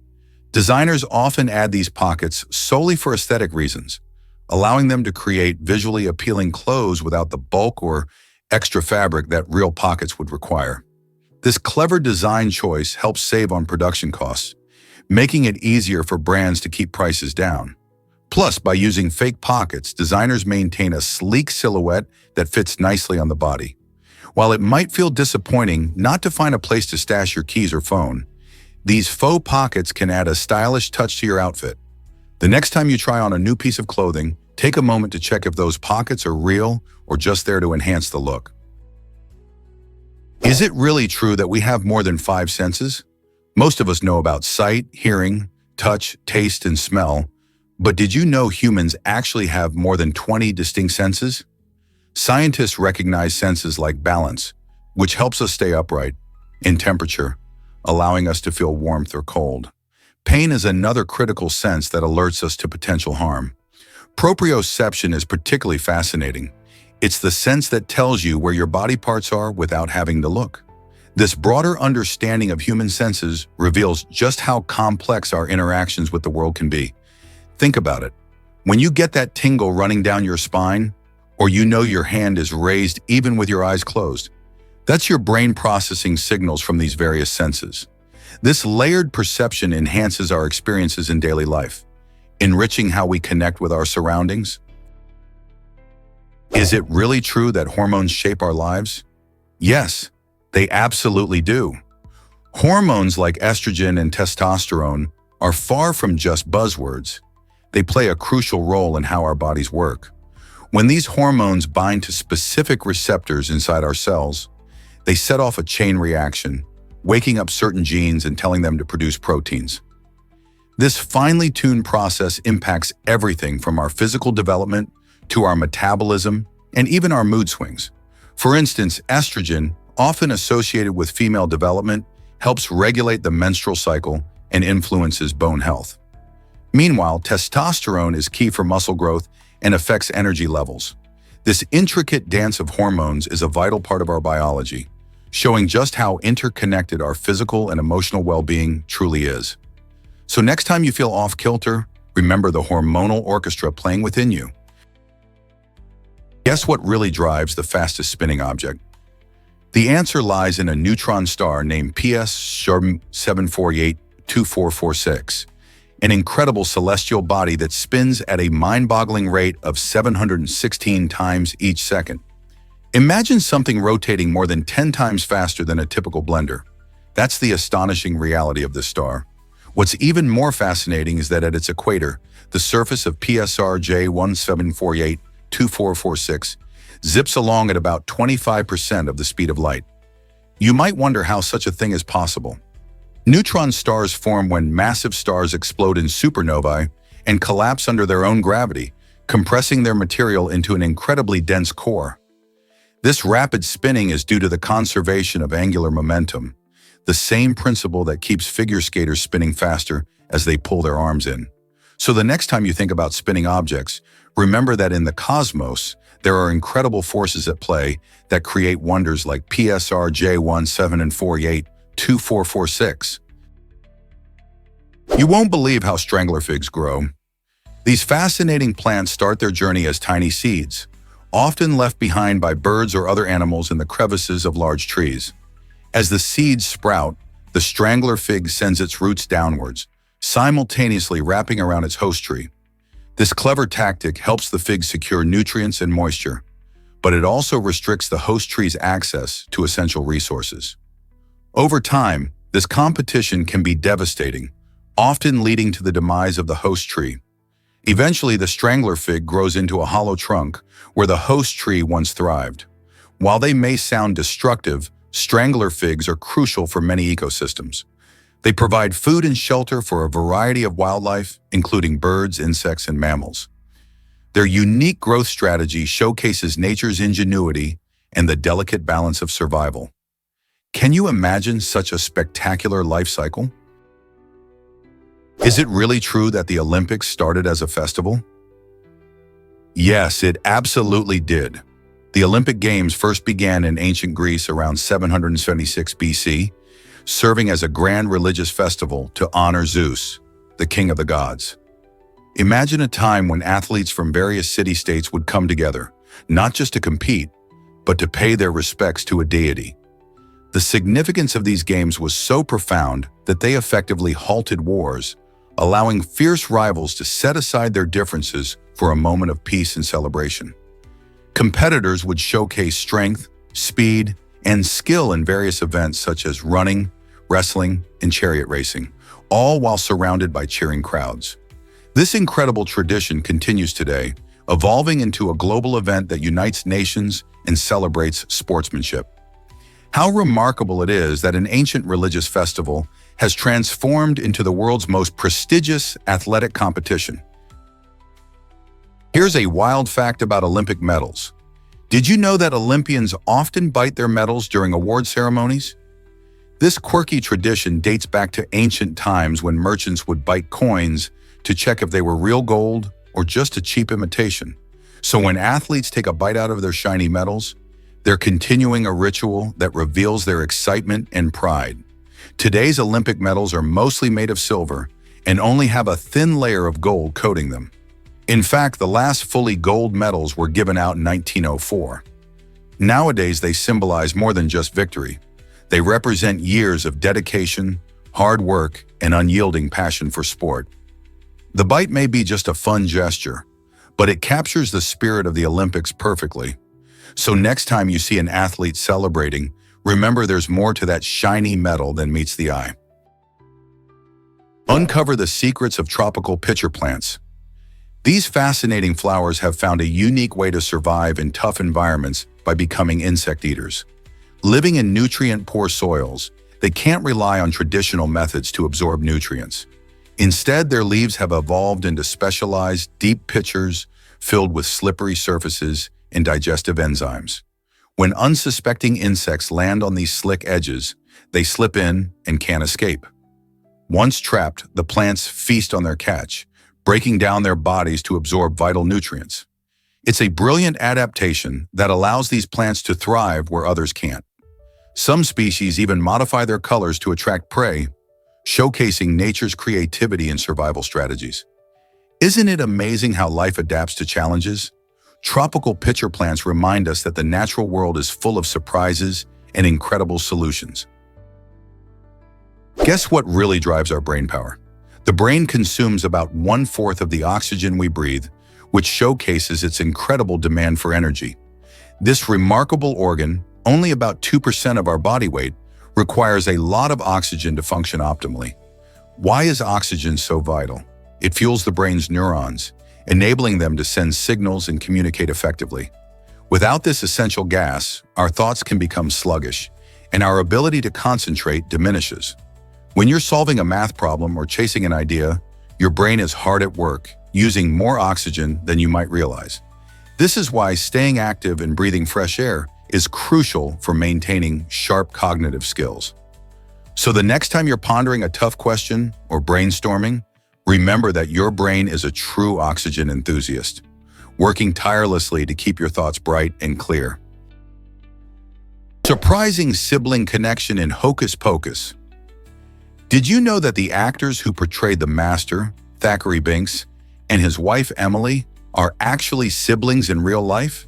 Designers often add these pockets solely for aesthetic reasons, allowing them to create visually appealing clothes without the bulk or extra fabric that real pockets would require. This clever design choice helps save on production costs, making it easier for brands to keep prices down. Plus, by using fake pockets, designers maintain a sleek silhouette that fits nicely on the body. While it might feel disappointing not to find a place to stash your keys or phone, these faux pockets can add a stylish touch to your outfit. The next time you try on a new piece of clothing, take a moment to check if those pockets are real or just there to enhance the look. Is it really true that we have more than 5 senses? Most of us know about sight, hearing, touch, taste, and smell, but did you know humans actually have more than 20 distinct senses? Scientists recognize senses like balance, which helps us stay upright, and temperature, allowing us to feel warmth or cold. Pain is another critical sense that alerts us to potential harm. Proprioception is particularly fascinating. It's the sense that tells you where your body parts are without having to look. This broader understanding of human senses reveals just how complex our interactions with the world can be. Think about it. When you get that tingle running down your spine, or you know your hand is raised even with your eyes closed, that's your brain processing signals from these various senses. This layered perception enhances our experiences in daily life, enriching how we connect with our surroundings. Is it really true that hormones shape our lives? Yes, they absolutely do. Hormones like estrogen and testosterone are far from just buzzwords. They play a crucial role in how our bodies work. When these hormones bind to specific receptors inside our cells, they set off a chain reaction, waking up certain genes and telling them to produce proteins. This finely tuned process impacts everything from our physical development to our metabolism and even our mood swings. For instance, estrogen, often associated with female development, helps regulate the menstrual cycle and influences bone health. Meanwhile, testosterone is key for muscle growth and affects energy levels. This intricate dance of hormones is a vital part of our biology, showing just how interconnected our physical and emotional well-being truly is. So next time you feel off-kilter, remember the hormonal orchestra playing within you. Guess what really drives the fastest spinning object? The answer lies in a neutron star named PS 7482446, an incredible celestial body that spins at a mind-boggling rate of 716 times each second. Imagine something rotating more than 10 times faster than a typical blender. That's the astonishing reality of this star. What's even more fascinating is that at its equator, the surface of PSR J17482446 zips along at about 25% of the speed of light. You might wonder how such a thing is possible. Neutron stars form when massive stars explode in supernovae and collapse under their own gravity, compressing their material into an incredibly dense core. This rapid spinning is due to the conservation of angular momentum, the same principle that keeps figure skaters spinning faster as they pull their arms in. So the next time you think about spinning objects, remember that in the cosmos, there are incredible forces at play that create wonders like PSR J17482446. You won't believe how strangler figs grow. These fascinating plants start their journey as tiny seeds, often left behind by birds or other animals in the crevices of large trees. As the seeds sprout, the strangler fig sends its roots downwards, simultaneously wrapping around its host tree. This clever tactic helps the fig secure nutrients and moisture, but it also restricts the host tree's access to essential resources. Over time, this competition can be devastating, often leading to the demise of the host tree. Eventually, the strangler fig grows into a hollow trunk where the host tree once thrived. While they may sound destructive, strangler figs are crucial for many ecosystems. They provide food and shelter for a variety of wildlife, including birds, insects, and mammals. Their unique growth strategy showcases nature's ingenuity and the delicate balance of survival. Can you imagine such a spectacular life cycle? Is it really true that the Olympics started as a festival? Yes, it absolutely did. The Olympic Games first began in ancient Greece around 776 BC, serving as a grand religious festival to honor Zeus, the king of the gods. Imagine a time when athletes from various city-states would come together, not just to compete, but to pay their respects to a deity. The significance of these games was so profound that they effectively halted wars, allowing fierce rivals to set aside their differences for a moment of peace and celebration. Competitors would showcase strength, speed, and skill in various events such as running, wrestling, and chariot racing, all while surrounded by cheering crowds. This incredible tradition continues today, evolving into a global event that unites nations and celebrates sportsmanship. How remarkable it is that an ancient religious festival has transformed into the world's most prestigious athletic competition. Here's a wild fact about Olympic medals. Did you know that Olympians often bite their medals during award ceremonies? This quirky tradition dates back to ancient times when merchants would bite coins to check if they were real gold or just a cheap imitation. So when athletes take a bite out of their shiny medals, they're continuing a ritual that reveals their excitement and pride. Today's Olympic medals are mostly made of silver and only have a thin layer of gold coating them. In fact, the last fully gold medals were given out in 1904. Nowadays, they symbolize more than just victory. They represent years of dedication, hard work, and unyielding passion for sport. The bite may be just a fun gesture, but it captures the spirit of the Olympics perfectly. So next time you see an athlete celebrating, remember there's more to that shiny medal than meets the eye. Uncover the secrets of tropical pitcher plants. These fascinating flowers have found a unique way to survive in tough environments by becoming insect eaters. Living in nutrient-poor soils, they can't rely on traditional methods to absorb nutrients. Instead, their leaves have evolved into specialized, deep pitchers filled with slippery surfaces and digestive enzymes. When unsuspecting insects land on these slick edges, they slip in and can't escape. Once trapped, the plants feast on their catch, breaking down their bodies to absorb vital nutrients. It's a brilliant adaptation that allows these plants to thrive where others can't. Some species even modify their colors to attract prey, showcasing nature's creativity and survival strategies. Isn't it amazing how life adapts to challenges? Tropical pitcher plants remind us that the natural world is full of surprises and incredible solutions. Guess what really drives our brain power? The brain consumes about 1/4 of the oxygen we breathe, which showcases its incredible demand for energy. This remarkable organ, only about 2% of our body weight, requires a lot of oxygen to function optimally. Why is oxygen so vital? It fuels the brain's neurons, enabling them to send signals and communicate effectively. Without this essential gas, our thoughts can become sluggish, and our ability to concentrate diminishes. When you're solving a math problem or chasing an idea, your brain is hard at work, using more oxygen than you might realize. This is why staying active and breathing fresh air is crucial for maintaining sharp cognitive skills. So the next time you're pondering a tough question or brainstorming, remember that your brain is a true oxygen enthusiast, working tirelessly to keep your thoughts bright and clear. Surprising sibling connection in Hocus Pocus. Did you know that the actors who portrayed the Master, Thackeray Binks, and his wife Emily are actually siblings in real life?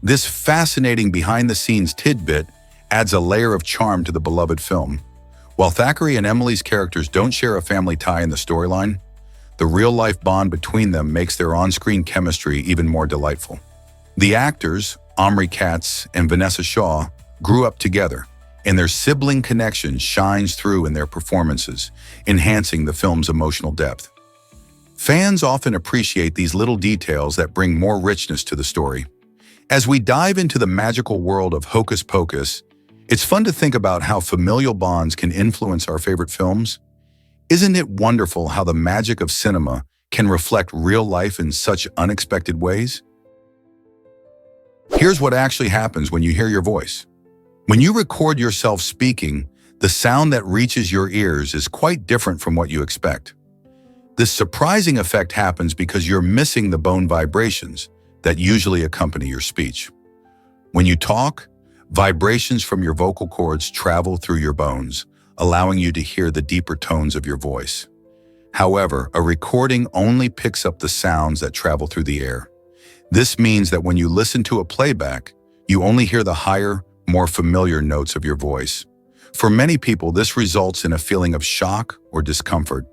This fascinating behind-the-scenes tidbit adds a layer of charm to the beloved film. While Thackeray and Emily's characters don't share a family tie in the storyline, the real-life bond between them makes their on-screen chemistry even more delightful. The actors, Omri Katz and Vanessa Shaw, grew up together, and their sibling connection shines through in their performances, enhancing the film's emotional depth. Fans often appreciate these little details that bring more richness to the story. As we dive into the magical world of Hocus Pocus, it's fun to think about how familial bonds can influence our favorite films. Isn't it wonderful how the magic of cinema can reflect real life in such unexpected ways? Here's what actually happens when you hear your voice. When you record yourself speaking, the sound that reaches your ears is quite different from what you expect. This surprising effect happens because you're missing the bone vibrations that usually accompany your speech. When you talk, vibrations from your vocal cords travel through your bones, allowing you to hear the deeper tones of your voice. However, a recording only picks up the sounds that travel through the air. This means that when you listen to a playback, you only hear the higher, more familiar notes of your voice. For many people, this results in a feeling of shock or discomfort,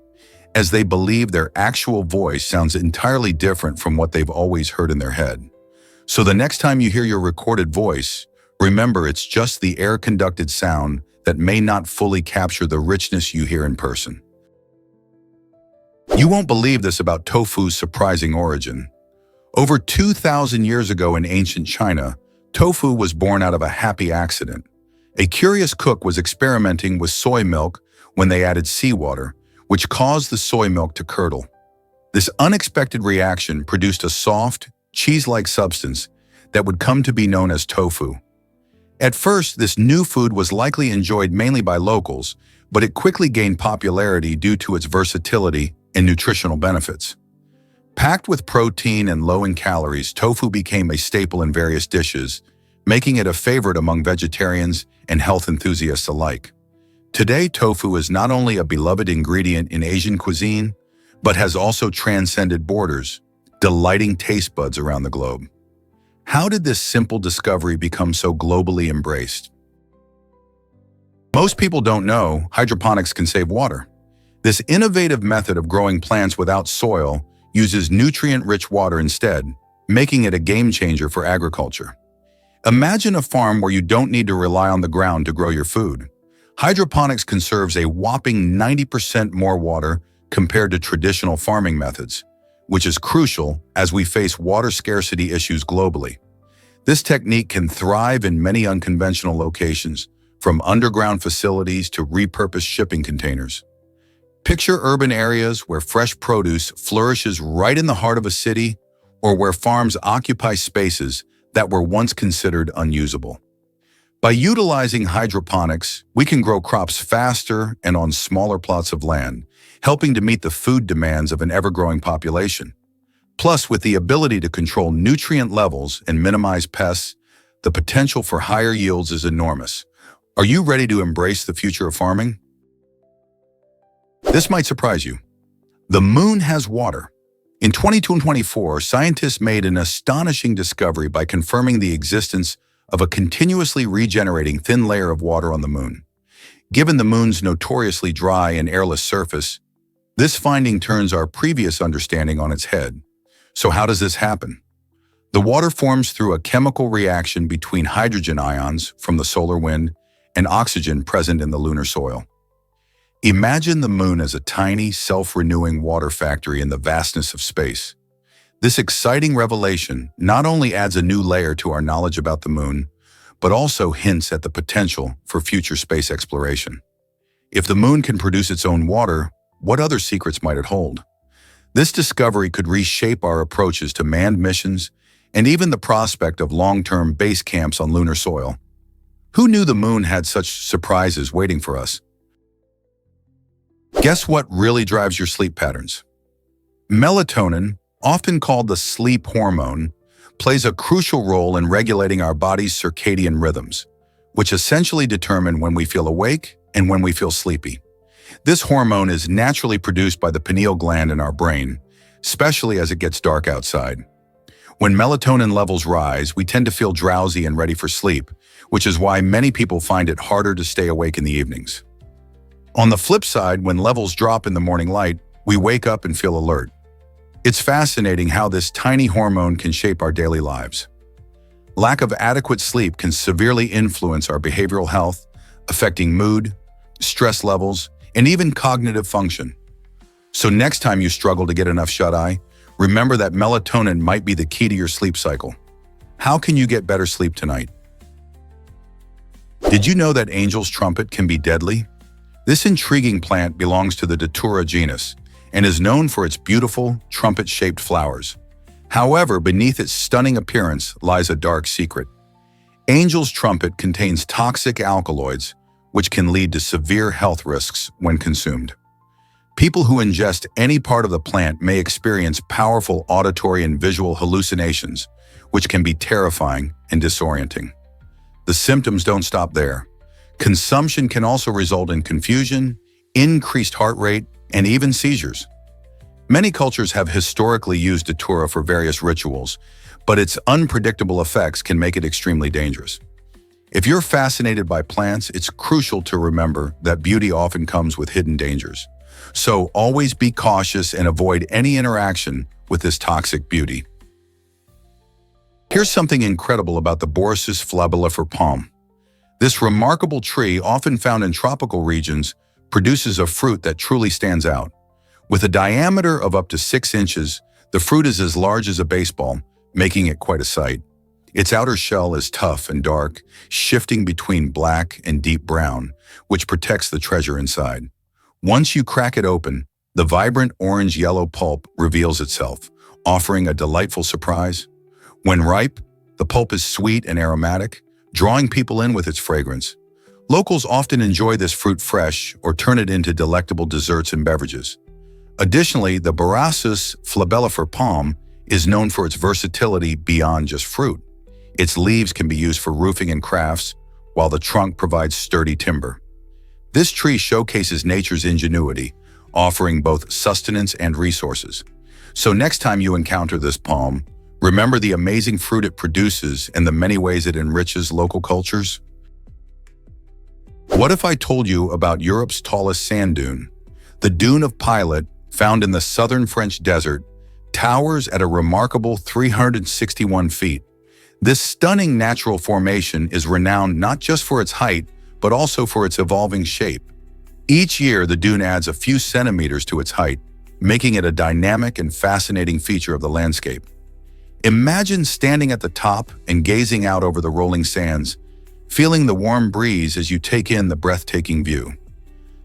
as they believe their actual voice sounds entirely different from what they've always heard in their head. So the next time you hear your recorded voice, remember it's just the air-conducted sound that may not fully capture the richness you hear in person. You won't believe this about tofu's surprising origin. Over 2,000 years ago in ancient China, tofu was born out of a happy accident. A curious cook was experimenting with soy milk when they added seawater, which caused the soy milk to curdle. This unexpected reaction produced a soft, cheese-like substance that would come to be known as tofu. At first, this new food was likely enjoyed mainly by locals, but it quickly gained popularity due to its versatility and nutritional benefits. Packed with protein and low in calories, tofu became a staple in various dishes, making it a favorite among vegetarians and health enthusiasts alike. Today, tofu is not only a beloved ingredient in Asian cuisine, but has also transcended borders, delighting taste buds around the globe. How did this simple discovery become so globally embraced? Most people don't know hydroponics can save water. This innovative method of growing plants without soil uses nutrient-rich water instead, making it a game changer for agriculture. Imagine a farm where you don't need to rely on the ground to grow your food. Hydroponics conserves a whopping 90% more water compared to traditional farming methods, which is crucial as we face water scarcity issues globally. This technique can thrive in many unconventional locations, from underground facilities to repurposed shipping containers. Picture urban areas where fresh produce flourishes right in the heart of a city, or where farms occupy spaces that were once considered unusable. By utilizing hydroponics, we can grow crops faster and on smaller plots of land, helping to meet the food demands of an ever-growing population. Plus, with the ability to control nutrient levels and minimize pests, the potential for higher yields is enormous. Are you ready to embrace the future of farming? This might surprise you. The moon has water. In 2024, scientists made an astonishing discovery by confirming the existence of a continuously regenerating thin layer of water on the moon. Given the moon's notoriously dry and airless surface, this finding turns our previous understanding on its head. So how does this happen? The water forms through a chemical reaction between hydrogen ions from the solar wind and oxygen present in the lunar soil. Imagine the moon as a tiny, self-renewing water factory in the vastness of space. This exciting revelation not only adds a new layer to our knowledge about the moon, but also hints at the potential for future space exploration. If the moon can produce its own water, what other secrets might it hold? This discovery could reshape our approaches to manned missions and even the prospect of long-term base camps on lunar soil. Who knew the moon had such surprises waiting for us? Guess what really drives your sleep patterns? Melatonin, often called the sleep hormone, plays a crucial role in regulating our body's circadian rhythms, which essentially determine when we feel awake and when we feel sleepy. This hormone is naturally produced by the pineal gland in our brain, especially as it gets dark outside. When melatonin levels rise, we tend to feel drowsy and ready for sleep, which is why many people find it harder to stay awake in the evenings. On the flip side, when levels drop in the morning light, we wake up and feel alert. It's fascinating how this tiny hormone can shape our daily lives. Lack of adequate sleep can severely influence our behavioral health, affecting mood, stress levels, and even cognitive function. So next time you struggle to get enough shut-eye, remember that melatonin might be the key to your sleep cycle. How can you get better sleep tonight? Did you know that angel's trumpet can be deadly? This intriguing plant belongs to the Datura genus and is known for its beautiful, trumpet-shaped flowers. However, beneath its stunning appearance lies a dark secret. Angel's trumpet contains toxic alkaloids, which can lead to severe health risks when consumed. People who ingest any part of the plant may experience powerful auditory and visual hallucinations, which can be terrifying and disorienting. The symptoms don't stop there. Consumption can also result in confusion, increased heart rate, and even seizures. Many cultures have historically used Datura for various rituals, but its unpredictable effects can make it extremely dangerous. If you're fascinated by plants, it's crucial to remember that beauty often comes with hidden dangers. So always be cautious and avoid any interaction with this toxic beauty. Here's something incredible about the Borsus flabellifer palm. This remarkable tree, often found in tropical regions, produces a fruit that truly stands out. With a diameter of up to 6 inches, the fruit is as large as a baseball, making it quite a sight. Its outer shell is tough and dark, shifting between black and deep brown, which protects the treasure inside. Once you crack it open, the vibrant orange-yellow pulp reveals itself, offering a delightful surprise. When ripe, the pulp is sweet and aromatic, drawing people in with its fragrance. Locals often enjoy this fruit fresh or turn it into delectable desserts and beverages. Additionally, the Borsus flabellifer palm is known for its versatility beyond just fruit. Its leaves can be used for roofing and crafts, while the trunk provides sturdy timber. This tree showcases nature's ingenuity, offering both sustenance and resources. So next time you encounter this palm, remember the amazing fruit it produces and the many ways it enriches local cultures. What if I told you about Europe's tallest sand dune? The Dune of Pilot, found in the southern French desert, towers at a remarkable 361 feet. This stunning natural formation is renowned not just for its height, but also for its evolving shape. Each year, the dune adds a few centimeters to its height, making it a dynamic and fascinating feature of the landscape. Imagine standing at the top and gazing out over the rolling sands, feeling the warm breeze as you take in the breathtaking view.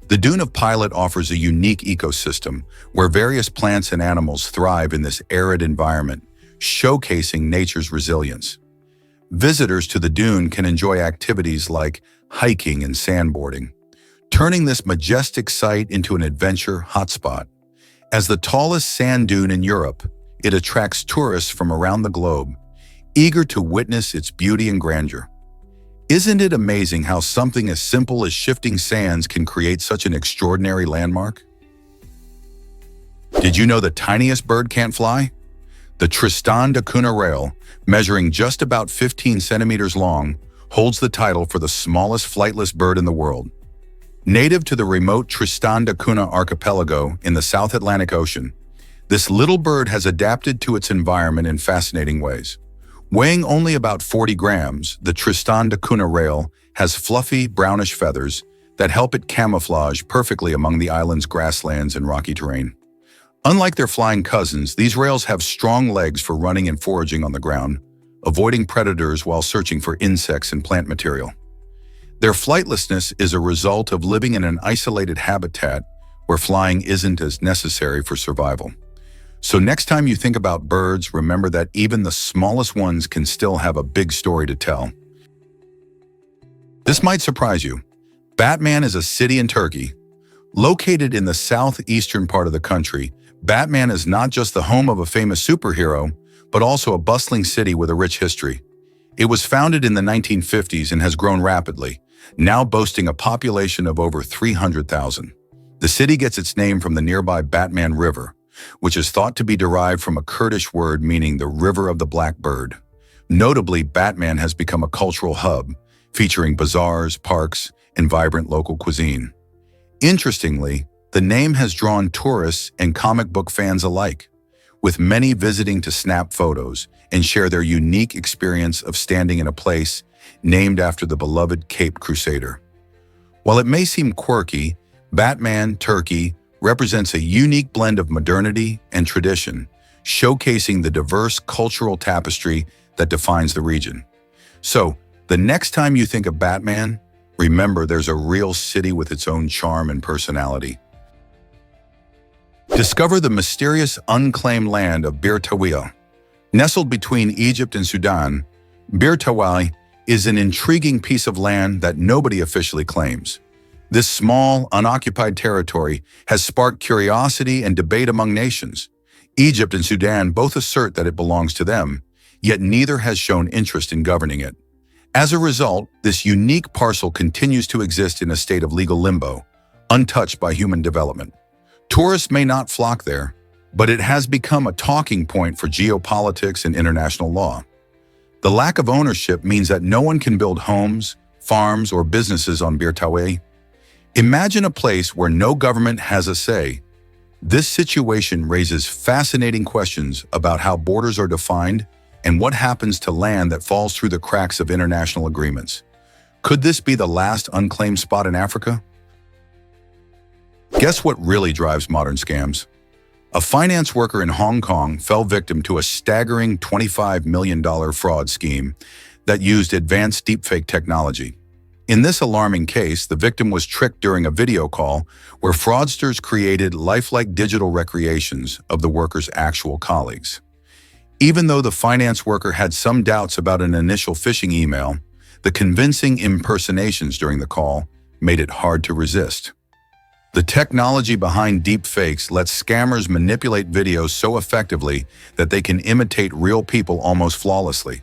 The Dune of Pilot offers a unique ecosystem where various plants and animals thrive in this arid environment, showcasing nature's resilience. Visitors to the dune can enjoy activities like hiking and sandboarding, turning this majestic site into an adventure hotspot. As the tallest sand dune in Europe, it attracts tourists from around the globe, eager to witness its beauty and grandeur. Isn't it amazing how something as simple as shifting sands can create such an extraordinary landmark? Did you know the tiniest bird can't fly? The Tristan da Cunha rail, measuring just about 15 centimeters long, holds the title for the smallest flightless bird in the world. Native to the remote Tristan da Cunha archipelago in the South Atlantic Ocean, this little bird has adapted to its environment in fascinating ways. Weighing only about 40 grams, the Tristan da Cunha rail has fluffy, brownish feathers that help it camouflage perfectly among the island's grasslands and rocky terrain. Unlike their flying cousins, these rails have strong legs for running and foraging on the ground, avoiding predators while searching for insects and plant material. Their flightlessness is a result of living in an isolated habitat where flying isn't as necessary for survival. So next time you think about birds, remember that even the smallest ones can still have a big story to tell. This might surprise you. Batman is a city in Turkey. Located in the southeastern part of the country, Batman is not just the home of a famous superhero, but also a bustling city with a rich history. It was founded in the 1950s and has grown rapidly, now boasting a population of over 300,000. The city gets its name from the nearby Batman River, which is thought to be derived from a Kurdish word meaning the River of the Black Bird. Notably, Batman has become a cultural hub, featuring bazaars, parks, and vibrant local cuisine. Interestingly, the name has drawn tourists and comic book fans alike, with many visiting to snap photos and share their unique experience of standing in a place named after the beloved Caped Crusader. While it may seem quirky, Batman, Turkey, represents a unique blend of modernity and tradition, showcasing the diverse cultural tapestry that defines the region. So, the next time you think of Batman, Remember, there's a real city with its own charm and personality. Discover the mysterious unclaimed land of Bir Tawiya. Nestled between Egypt and Sudan, Bir Tawiya is an intriguing piece of land that nobody officially claims. This small, unoccupied territory has sparked curiosity and debate among nations. Egypt and Sudan both assert that it belongs to them, yet neither has shown interest in governing it. As a result, this unique parcel continues to exist in a state of legal limbo, untouched by human development. Tourists may not flock there, but it has become a talking point for geopolitics and international law. The lack of ownership means that no one can build homes, farms, or businesses on Bir Tawiya. Imagine a place where no government has a say. This situation raises fascinating questions about how borders are defined and what happens to land that falls through the cracks of international agreements. Could this be the last unclaimed spot in Africa? Guess what really drives modern scams? A finance worker in Hong Kong fell victim to a staggering $25 million fraud scheme that used advanced deepfake technology. In this alarming case, the victim was tricked during a video call where fraudsters created lifelike digital recreations of the worker's actual colleagues. Even though the finance worker had some doubts about an initial phishing email, the convincing impersonations during the call made it hard to resist. The technology behind deepfakes lets scammers manipulate videos so effectively that they can imitate real people almost flawlessly.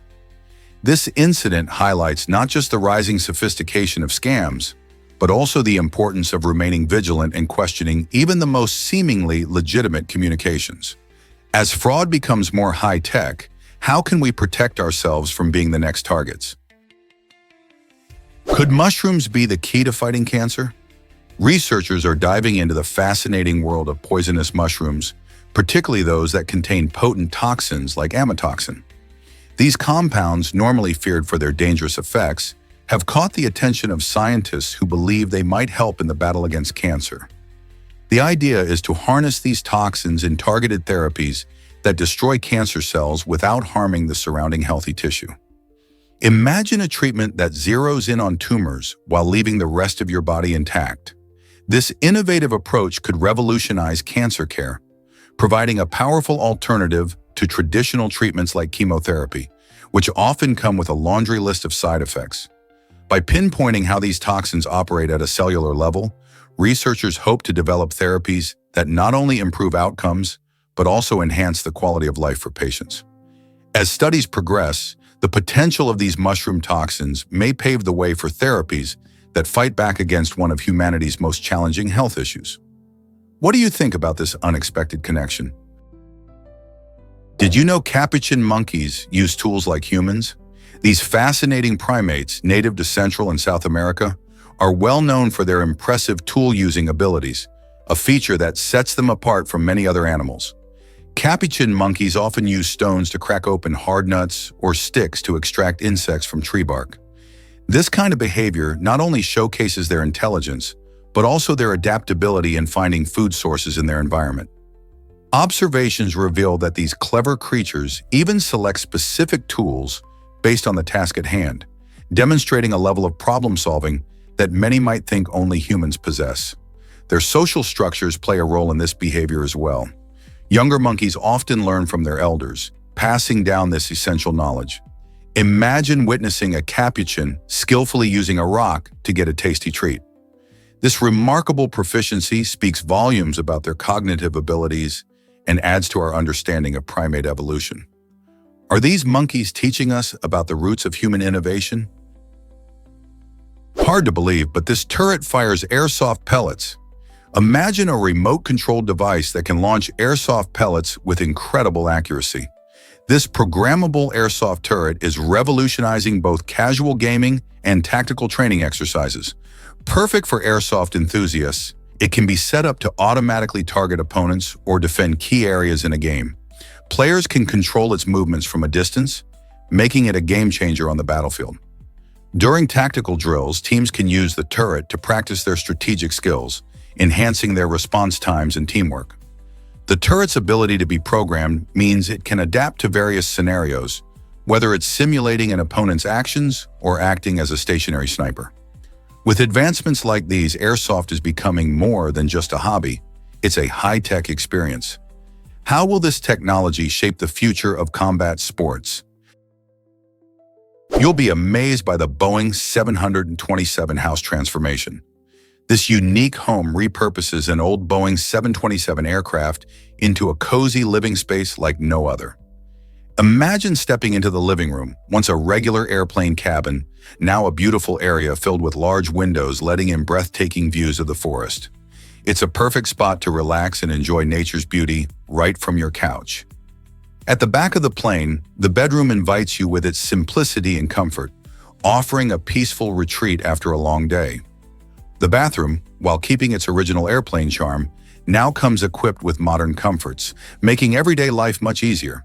This incident highlights not just the rising sophistication of scams, but also the importance of remaining vigilant and questioning even the most seemingly legitimate communications. As fraud becomes more high-tech, how can we protect ourselves from being the next targets? Could mushrooms be the key to fighting cancer? Researchers are diving into the fascinating world of poisonous mushrooms, particularly those that contain potent toxins like amatoxin. These compounds, normally feared for their dangerous effects, have caught the attention of scientists who believe they might help in the battle against cancer. The idea is to harness these toxins in targeted therapies that destroy cancer cells without harming the surrounding healthy tissue. Imagine a treatment that zeroes in on tumors while leaving the rest of your body intact. This innovative approach could revolutionize cancer care, providing a powerful alternative to traditional treatments like chemotherapy, which often come with a laundry list of side effects. By pinpointing how these toxins operate at a cellular level, researchers hope to develop therapies that not only improve outcomes, but also enhance the quality of life for patients. As studies progress, the potential of these mushroom toxins may pave the way for therapies that fight back against one of humanity's most challenging health issues. What do you think about this unexpected connection? Did you know capuchin monkeys use tools like humans? These fascinating primates, native to Central and South America, are well known for their impressive tool-using abilities, a feature that sets them apart from many other animals. Capuchin monkeys often use stones to crack open hard nuts or sticks to extract insects from tree bark. This kind of behavior not only showcases their intelligence, but also their adaptability in finding food sources in their environment. Observations reveal that these clever creatures even select specific tools based on the task at hand, demonstrating a level of problem-solving that many might think only humans possess. Their social structures play a role in this behavior as well. Younger monkeys often learn from their elders, passing down this essential knowledge. Imagine witnessing a capuchin skillfully using a rock to get a tasty treat. This remarkable proficiency speaks volumes about their cognitive abilities and adds to our understanding of primate evolution. Are these monkeys teaching us about the roots of human innovation? Hard to believe, but this turret fires airsoft pellets. Imagine a remote-controlled device that can launch airsoft pellets with incredible accuracy. This programmable airsoft turret is revolutionizing both casual gaming and tactical training exercises. Perfect for airsoft enthusiasts, it can be set up to automatically target opponents or defend key areas in a game. Players can control its movements from a distance, making it a game-changer on the battlefield. During tactical drills, teams can use the turret to practice their strategic skills, enhancing their response times and teamwork. The turret's ability to be programmed means it can adapt to various scenarios, whether it's simulating an opponent's actions or acting as a stationary sniper. With advancements like these, airsoft is becoming more than just a hobby. It's a high-tech experience. How will this technology shape the future of combat sports? You'll be amazed by the Boeing 727 house transformation. This unique home repurposes an old Boeing 727 aircraft into a cozy living space like no other. Imagine stepping into the living room, once a regular airplane cabin, now a beautiful area filled with large windows letting in breathtaking views of the forest. It's a perfect spot to relax and enjoy nature's beauty right from your couch. At the back of the plane, the bedroom invites you with its simplicity and comfort, offering a peaceful retreat after a long day. The bathroom, while keeping its original airplane charm, now comes equipped with modern comforts, making everyday life much easier.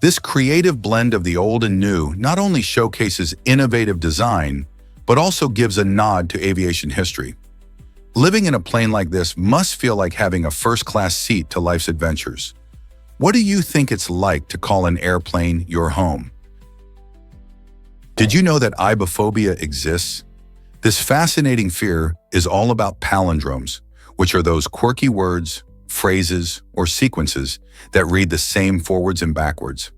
This creative blend of the old and new not only showcases innovative design, but also gives a nod to aviation history. Living in a plane like this must feel like having a first-class seat to life's adventures. What do you think it's like to call an airplane your home? Did you know that ibophobia exists? This fascinating fear is all about palindromes, which are those quirky words, phrases, or sequences that read the same forwards and backwards.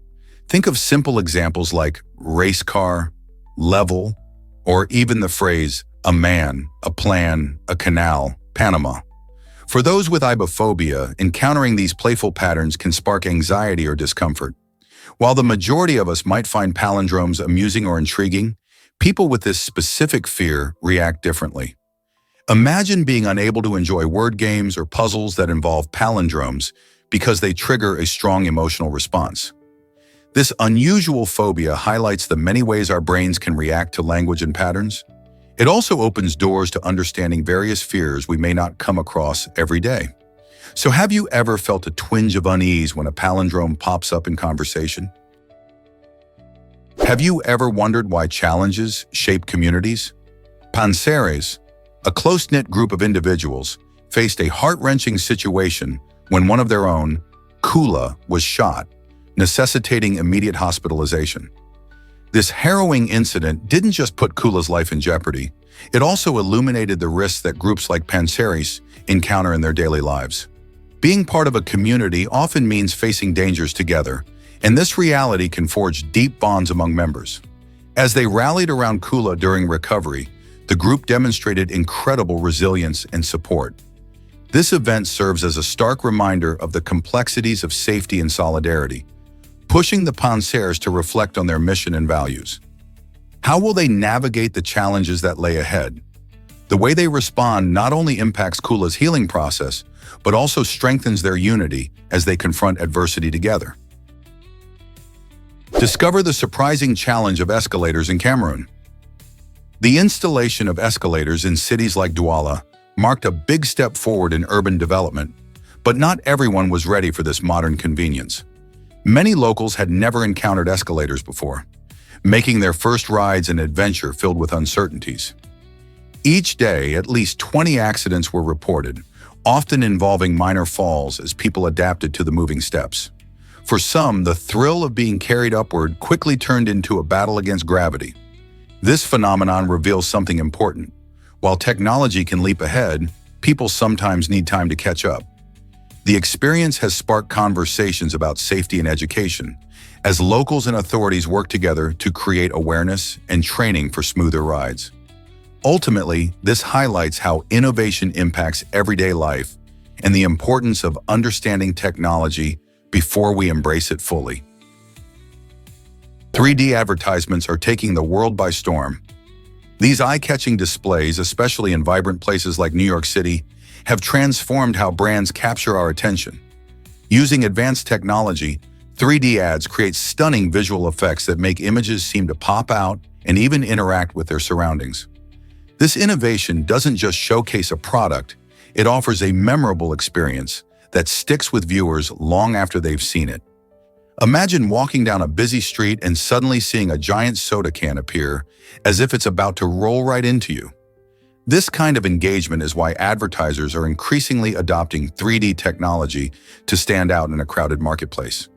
Think of simple examples like race car, level, or even the phrase a man, a plan, a canal, Panama. For those with ibophobia, encountering these playful patterns can spark anxiety or discomfort. While the majority of us might find palindromes amusing or intriguing, people with this specific fear react differently. Imagine being unable to enjoy word games or puzzles that involve palindromes because they trigger a strong emotional response. This unusual phobia highlights the many ways our brains can react to language and patterns. It also opens doors to understanding various fears we may not come across every day. So have you ever felt a twinge of unease when a palindrome pops up in conversation? Have you ever wondered why challenges shape communities? Panseres, a close-knit group of individuals, faced a heart-wrenching situation when one of their own, Kula, was shot, necessitating immediate hospitalization. This harrowing incident didn't just put Kula's life in jeopardy, it also illuminated the risks that groups like Panseres encounter in their daily lives. Being part of a community often means facing dangers together, and this reality can forge deep bonds among members. As they rallied around Kula during recovery, the group demonstrated incredible resilience and support. This event serves as a stark reminder of the complexities of safety and solidarity, pushing the Panseres to reflect on their mission and values. How will they navigate the challenges that lay ahead? The way they respond not only impacts Kula's healing process, but also strengthens their unity as they confront adversity together. Discover the surprising challenge of escalators in Cameroon. The installation of escalators in cities like Douala marked a big step forward in urban development, but not everyone was ready for this modern convenience. Many locals had never encountered escalators before, making their first rides an adventure filled with uncertainties. Each day, at least 20 accidents were reported, often involving minor falls as people adapted to the moving steps. For some, the thrill of being carried upward quickly turned into a battle against gravity. This phenomenon reveals something important. While technology can leap ahead, people sometimes need time to catch up. The experience has sparked conversations about safety and education, as locals and authorities work together to create awareness and training for smoother rides. Ultimately, this highlights how innovation impacts everyday life and the importance of understanding technology before we embrace it fully. 3D advertisements are taking the world by storm. These eye-catching displays, especially in vibrant places like New York City, have transformed how brands capture our attention. Using advanced technology, 3D ads create stunning visual effects that make images seem to pop out and even interact with their surroundings. This innovation doesn't just showcase a product, it offers a memorable experience that sticks with viewers long after they've seen it. Imagine walking down a busy street and suddenly seeing a giant soda can appear, as if it's about to roll right into you. This kind of engagement is why advertisers are increasingly adopting 3D technology to stand out in a crowded marketplace.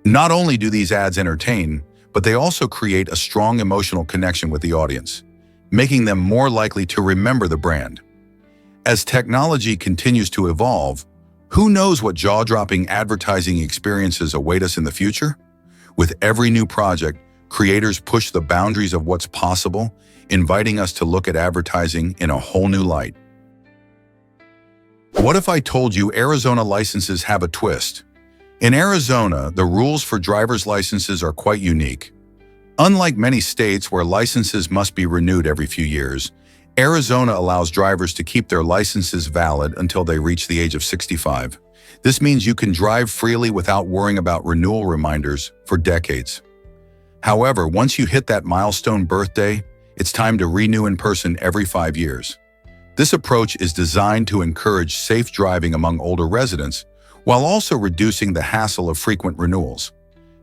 Not only do these ads entertain, but they also create a strong emotional connection with the audience, making them more likely to remember the brand. As technology continues to evolve, who knows what jaw-dropping advertising experiences await us in the future? With every new project, creators push the boundaries of what's possible, inviting us to look at advertising in a whole new light. What if I told you Arizona licenses have a twist? In Arizona, the rules for driver's licenses are quite unique. Unlike many states where licenses must be renewed every few years, Arizona allows drivers to keep their licenses valid until they reach the age of 65. This means you can drive freely without worrying about renewal reminders for decades. However, once you hit that milestone birthday, it's time to renew in person every 5 years. This approach is designed to encourage safe driving among older residents, while also reducing the hassle of frequent renewals.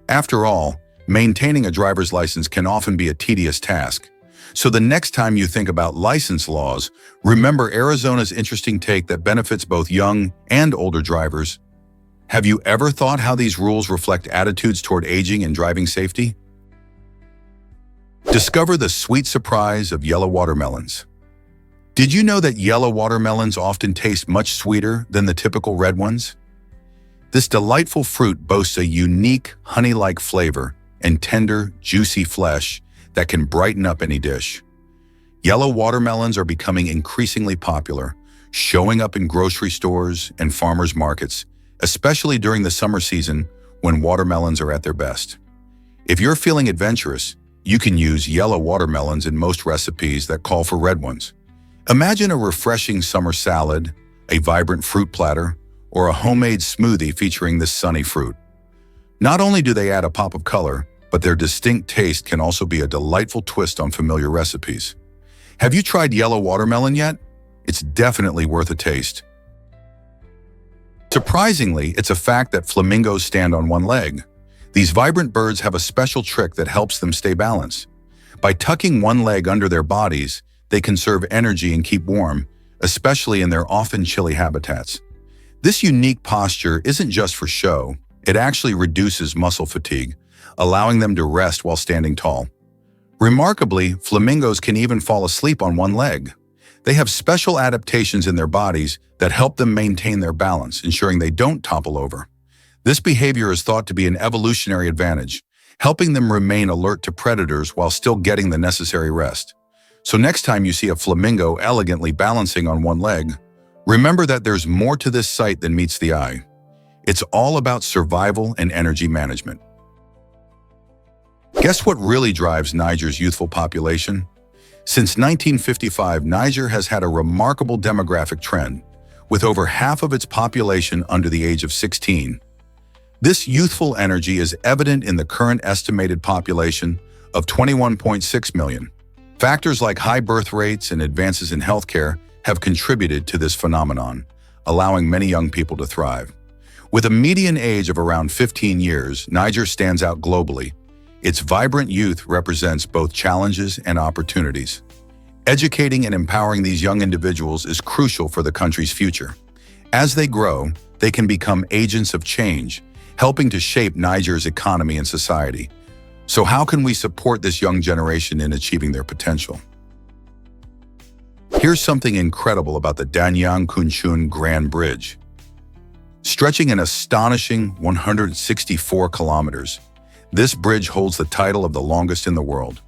After all, maintaining a driver's license can often be a tedious task. So the next time you think about license laws, remember Arizona's interesting take that benefits both young and older drivers. Have you ever thought how these rules reflect attitudes toward aging and driving safety? Discover the sweet surprise of yellow watermelons. Did you know that yellow watermelons often taste much sweeter than the typical red ones? This delightful fruit boasts a unique honey-like flavor and tender, juicy flesh that can brighten up any dish. Yellow watermelons are becoming increasingly popular, showing up in grocery stores and farmers markets, especially during the summer season when watermelons are at their best. If you're feeling adventurous, you can use yellow watermelons in most recipes that call for red ones. Imagine a refreshing summer salad, a vibrant fruit platter, or a homemade smoothie featuring this sunny fruit. Not only do they add a pop of color, but their distinct taste can also be a delightful twist on familiar recipes. Have you tried yellow watermelon yet? It's definitely worth a taste. Surprisingly, it's a fact that flamingos stand on one leg. These vibrant birds have a special trick that helps them stay balanced. By tucking one leg under their bodies, they conserve energy and keep warm, especially in their often chilly habitats. This unique posture isn't just for show, it actually reduces muscle fatigue, allowing them to rest while standing tall. Remarkably, flamingos can even fall asleep on one leg. They have special adaptations in their bodies that help them maintain their balance, ensuring they don't topple over. This behavior is thought to be an evolutionary advantage, helping them remain alert to predators while still getting the necessary rest. So next time you see a flamingo elegantly balancing on one leg, remember that there's more to this sight than meets the eye. It's all about survival and energy management. Guess what really drives Niger's youthful population? Since 1955, Niger has had a remarkable demographic trend, with over half of its population under the age of 16. This youthful energy is evident in the current estimated population of 21.6 million. Factors like high birth rates and advances in healthcare have contributed to this phenomenon, allowing many young people to thrive. With a median age of around 15 years, Niger stands out globally. Its vibrant youth represents both challenges and opportunities. Educating and empowering these young individuals is crucial for the country's future. As they grow, they can become agents of change, helping to shape Niger's economy and society. So how can we support this young generation in achieving their potential? Here's something incredible about the Danyang Kunchun Grand Bridge. Stretching an astonishing 164 kilometers, this bridge holds the title of the longest in the world.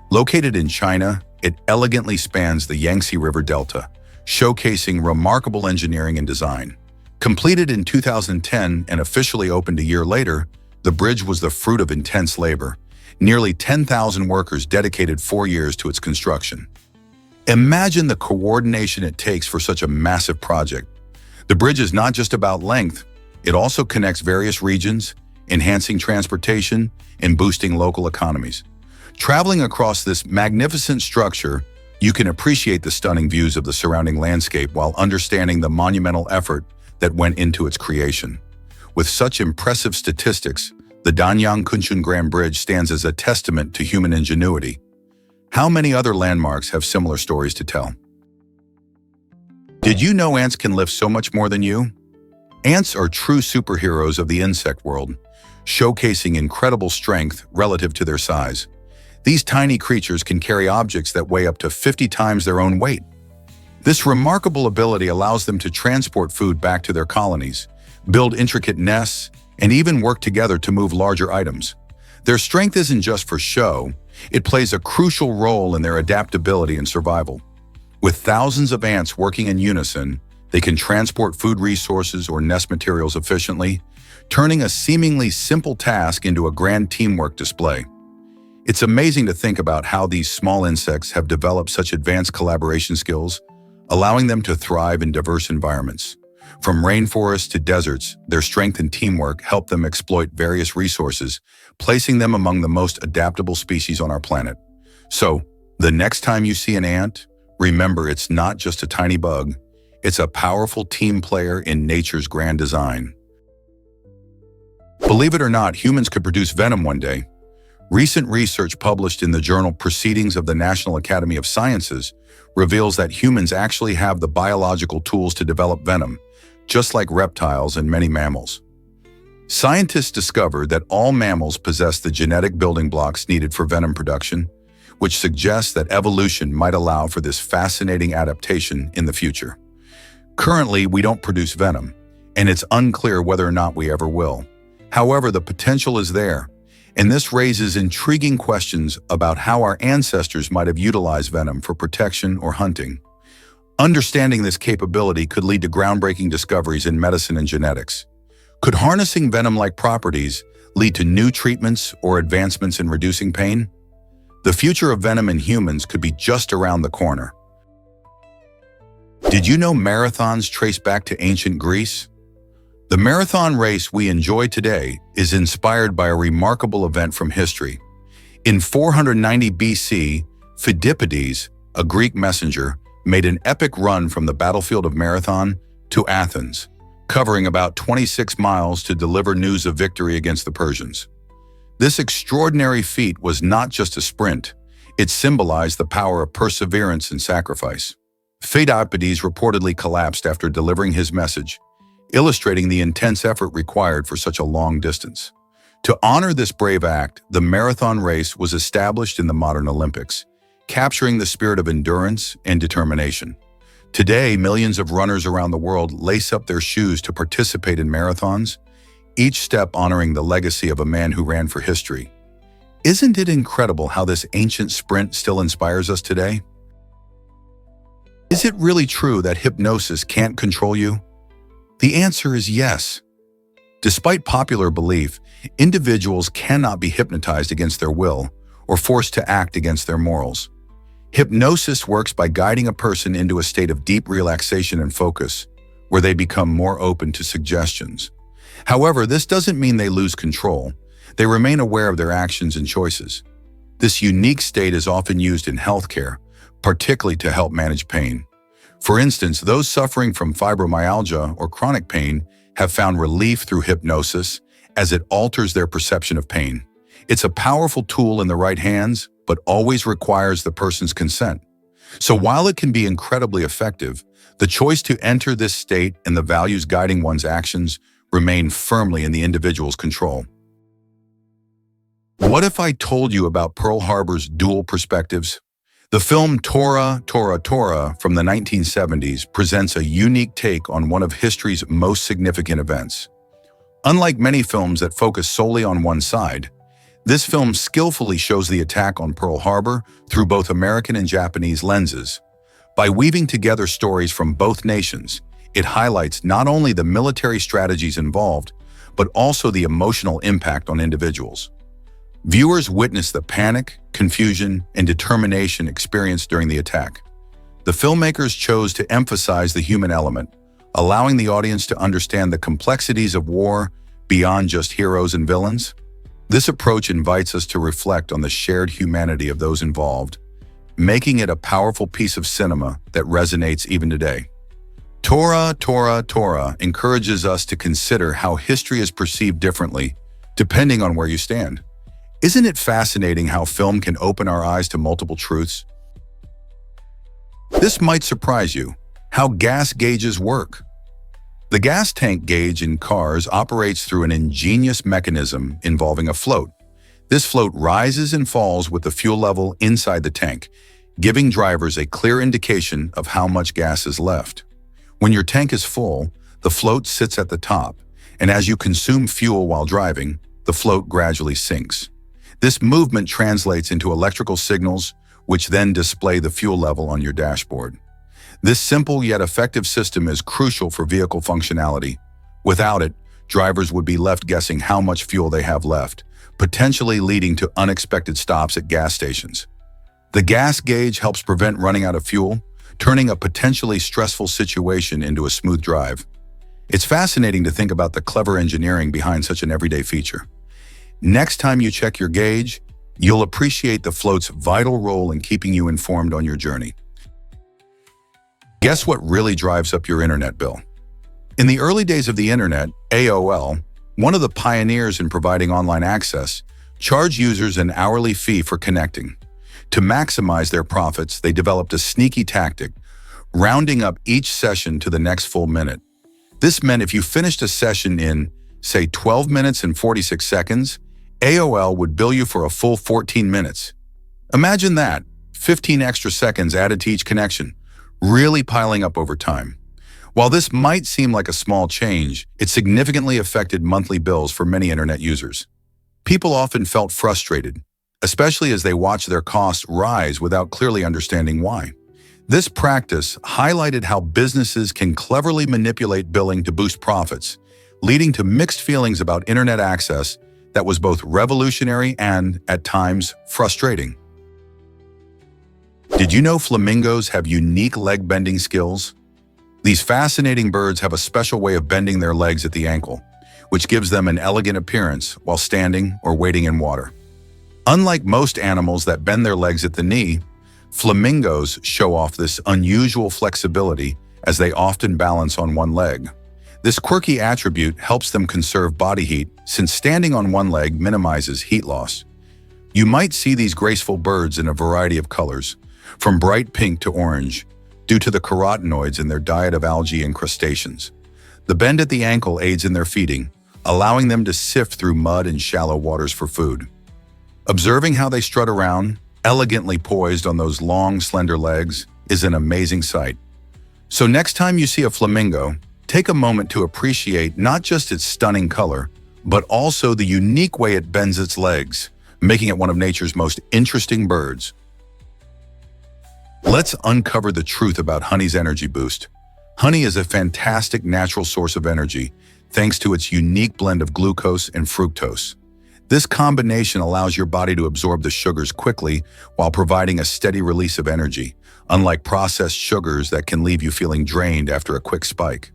Located in China, it elegantly spans the Yangtze River Delta, showcasing remarkable engineering and design. Completed in 2010 and officially opened a year later, the bridge was the fruit of intense labor. Nearly 10,000 workers dedicated 4 years to its construction. Imagine the coordination it takes for such a massive project. The bridge is not just about length, it also connects various regions, enhancing transportation and boosting local economies. Traveling across this magnificent structure, you can appreciate the stunning views of the surrounding landscape while understanding the monumental effort that went into its creation. With such impressive statistics, the Danyang Kunchun Grand Bridge stands as a testament to human ingenuity. How many other landmarks have similar stories to tell? Did you know ants can lift so much more than you? Ants are true superheroes of the insect world, showcasing incredible strength relative to their size. These tiny creatures can carry objects that weigh up to 50 times their own weight. This remarkable ability allows them to transport food back to their colonies, build intricate nests, and even work together to move larger items. Their strength isn't just for show, it plays a crucial role in their adaptability and survival. With thousands of ants working in unison, they can transport food resources or nest materials efficiently, turning a seemingly simple task into a grand teamwork display. It's amazing to think about how these small insects have developed such advanced collaboration skills, allowing them to thrive in diverse environments. From rainforests to deserts, their strength and teamwork help them exploit various resources, placing them among the most adaptable species on our planet. So, the next time you see an ant, remember it's not just a tiny bug, it's a powerful team player in nature's grand design. Believe it or not, humans could produce venom one day. Recent research published in the journal Proceedings of the National Academy of Sciences reveals that humans actually have the biological tools to develop venom, just like reptiles and many mammals. Scientists discovered that all mammals possess the genetic building blocks needed for venom production, which suggests that evolution might allow for this fascinating adaptation in the future. Currently, we don't produce venom, and it's unclear whether or not we ever will. However, the potential is there, and this raises intriguing questions about how our ancestors might have utilized venom for protection or hunting. Understanding this capability could lead to groundbreaking discoveries in medicine and genetics. Could harnessing venom-like properties lead to new treatments or advancements in reducing pain? The future of venom in humans could be just around the corner. Did you know marathons trace back to ancient Greece? The marathon race we enjoy today is inspired by a remarkable event from history. In 490 BC, Phidippides, a Greek messenger, made an epic run from the battlefield of Marathon to Athens, covering about 26 miles to deliver news of victory against the Persians. This extraordinary feat was not just a sprint, it symbolized the power of perseverance and sacrifice. Phidippides reportedly collapsed after delivering his message, illustrating the intense effort required for such a long distance. To honor this brave act, the marathon race was established in the modern Olympics, capturing the spirit of endurance and determination. Today, millions of runners around the world lace up their shoes to participate in marathons, each step honoring the legacy of a man who ran for history. Isn't it incredible how this ancient sprint still inspires us today? Is it really true that hypnosis can't control you? The answer is yes. Despite popular belief, individuals cannot be hypnotized against their will or forced to act against their morals. Hypnosis works by guiding a person into a state of deep relaxation and focus, where they become more open to suggestions. However, this doesn't mean they lose control. They remain aware of their actions and choices. This unique state is often used in healthcare, particularly to help manage pain. For instance, those suffering from fibromyalgia or chronic pain have found relief through hypnosis, as it alters their perception of pain. It's a powerful tool in the right hands, but always requires the person's consent. So while it can be incredibly effective, the choice to enter this state and the values guiding one's actions remain firmly in the individual's control. What if I told you about Pearl Harbor's dual perspectives? The film Tora, Tora, Tora from the 1970s presents a unique take on one of history's most significant events. Unlike many films that focus solely on one side, this film skillfully shows the attack on Pearl Harbor through both American and Japanese lenses. By weaving together stories from both nations, it highlights not only the military strategies involved, but also the emotional impact on individuals. Viewers witness the panic, confusion, and determination experienced during the attack. The filmmakers chose to emphasize the human element, allowing the audience to understand the complexities of war beyond just heroes and villains. This approach invites us to reflect on the shared humanity of those involved, making it a powerful piece of cinema that resonates even today. Tora, Tora, Tora encourages us to consider how history is perceived differently, depending on where you stand. Isn't it fascinating how film can open our eyes to multiple truths? This might surprise you, how gas gauges work. The gas tank gauge in cars operates through an ingenious mechanism involving a float. This float rises and falls with the fuel level inside the tank, giving drivers a clear indication of how much gas is left. When your tank is full, the float sits at the top, and as you consume fuel while driving, the float gradually sinks. This movement translates into electrical signals, which then display the fuel level on your dashboard. This simple yet effective system is crucial for vehicle functionality. Without it, drivers would be left guessing how much fuel they have left, potentially leading to unexpected stops at gas stations. The gas gauge helps prevent running out of fuel, turning a potentially stressful situation into a smooth drive. It's fascinating to think about the clever engineering behind such an everyday feature. Next time you check your gauge, you'll appreciate the float's vital role in keeping you informed on your journey. Guess what really drives up your internet bill? In the early days of the internet, AOL, one of the pioneers in providing online access, charged users an hourly fee for connecting. To maximize their profits, they developed a sneaky tactic, rounding up each session to the next full minute. This meant if you finished a session in, say, 12 minutes and 46 seconds, AOL would bill you for a full 14 minutes. Imagine that, 15 extra seconds added to each connection, really piling up over time. While this might seem like a small change, it significantly affected monthly bills for many internet users. People often felt frustrated, especially as they watched their costs rise without clearly understanding why. This practice highlighted how businesses can cleverly manipulate billing to boost profits, leading to mixed feelings about internet access that was both revolutionary and, at times, frustrating. Did you know flamingos have unique leg bending skills? These fascinating birds have a special way of bending their legs at the ankle, which gives them an elegant appearance while standing or wading in water. Unlike most animals that bend their legs at the knee, flamingos show off this unusual flexibility as they often balance on one leg. This quirky attribute helps them conserve body heat since standing on one leg minimizes heat loss. You might see these graceful birds in a variety of colors, from bright pink to orange, due to the carotenoids in their diet of algae and crustaceans. The bend at the ankle aids in their feeding, allowing them to sift through mud and shallow waters for food. Observing how they strut around, elegantly poised on those long, slender legs, is an amazing sight. So next time you see a flamingo, take a moment to appreciate not just its stunning color, but also the unique way it bends its legs, making it one of nature's most interesting birds. Let's uncover the truth about honey's energy boost. Honey is a fantastic natural source of energy, thanks to its unique blend of glucose and fructose. This combination allows your body to absorb the sugars quickly while providing a steady release of energy, unlike processed sugars that can leave you feeling drained after a quick spike.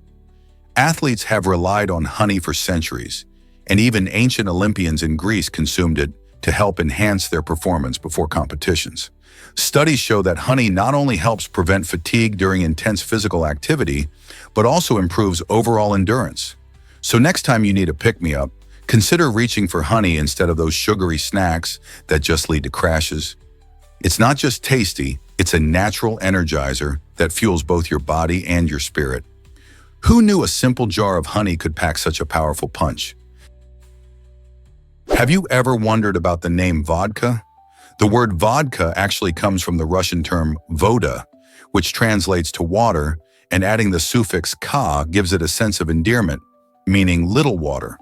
Athletes have relied on honey for centuries, and even ancient Olympians in Greece consumed it to help enhance their performance before competitions. Studies show that honey not only helps prevent fatigue during intense physical activity, but also improves overall endurance. So next time you need a pick-me-up, consider reaching for honey instead of those sugary snacks that just lead to crashes. It's not just tasty, it's a natural energizer that fuels both your body and your spirit. Who knew a simple jar of honey could pack such a powerful punch? Have you ever wondered about the name vodka? The word vodka actually comes from the Russian term voda, which translates to water, and adding the suffix ka gives it a sense of endearment, meaning little water.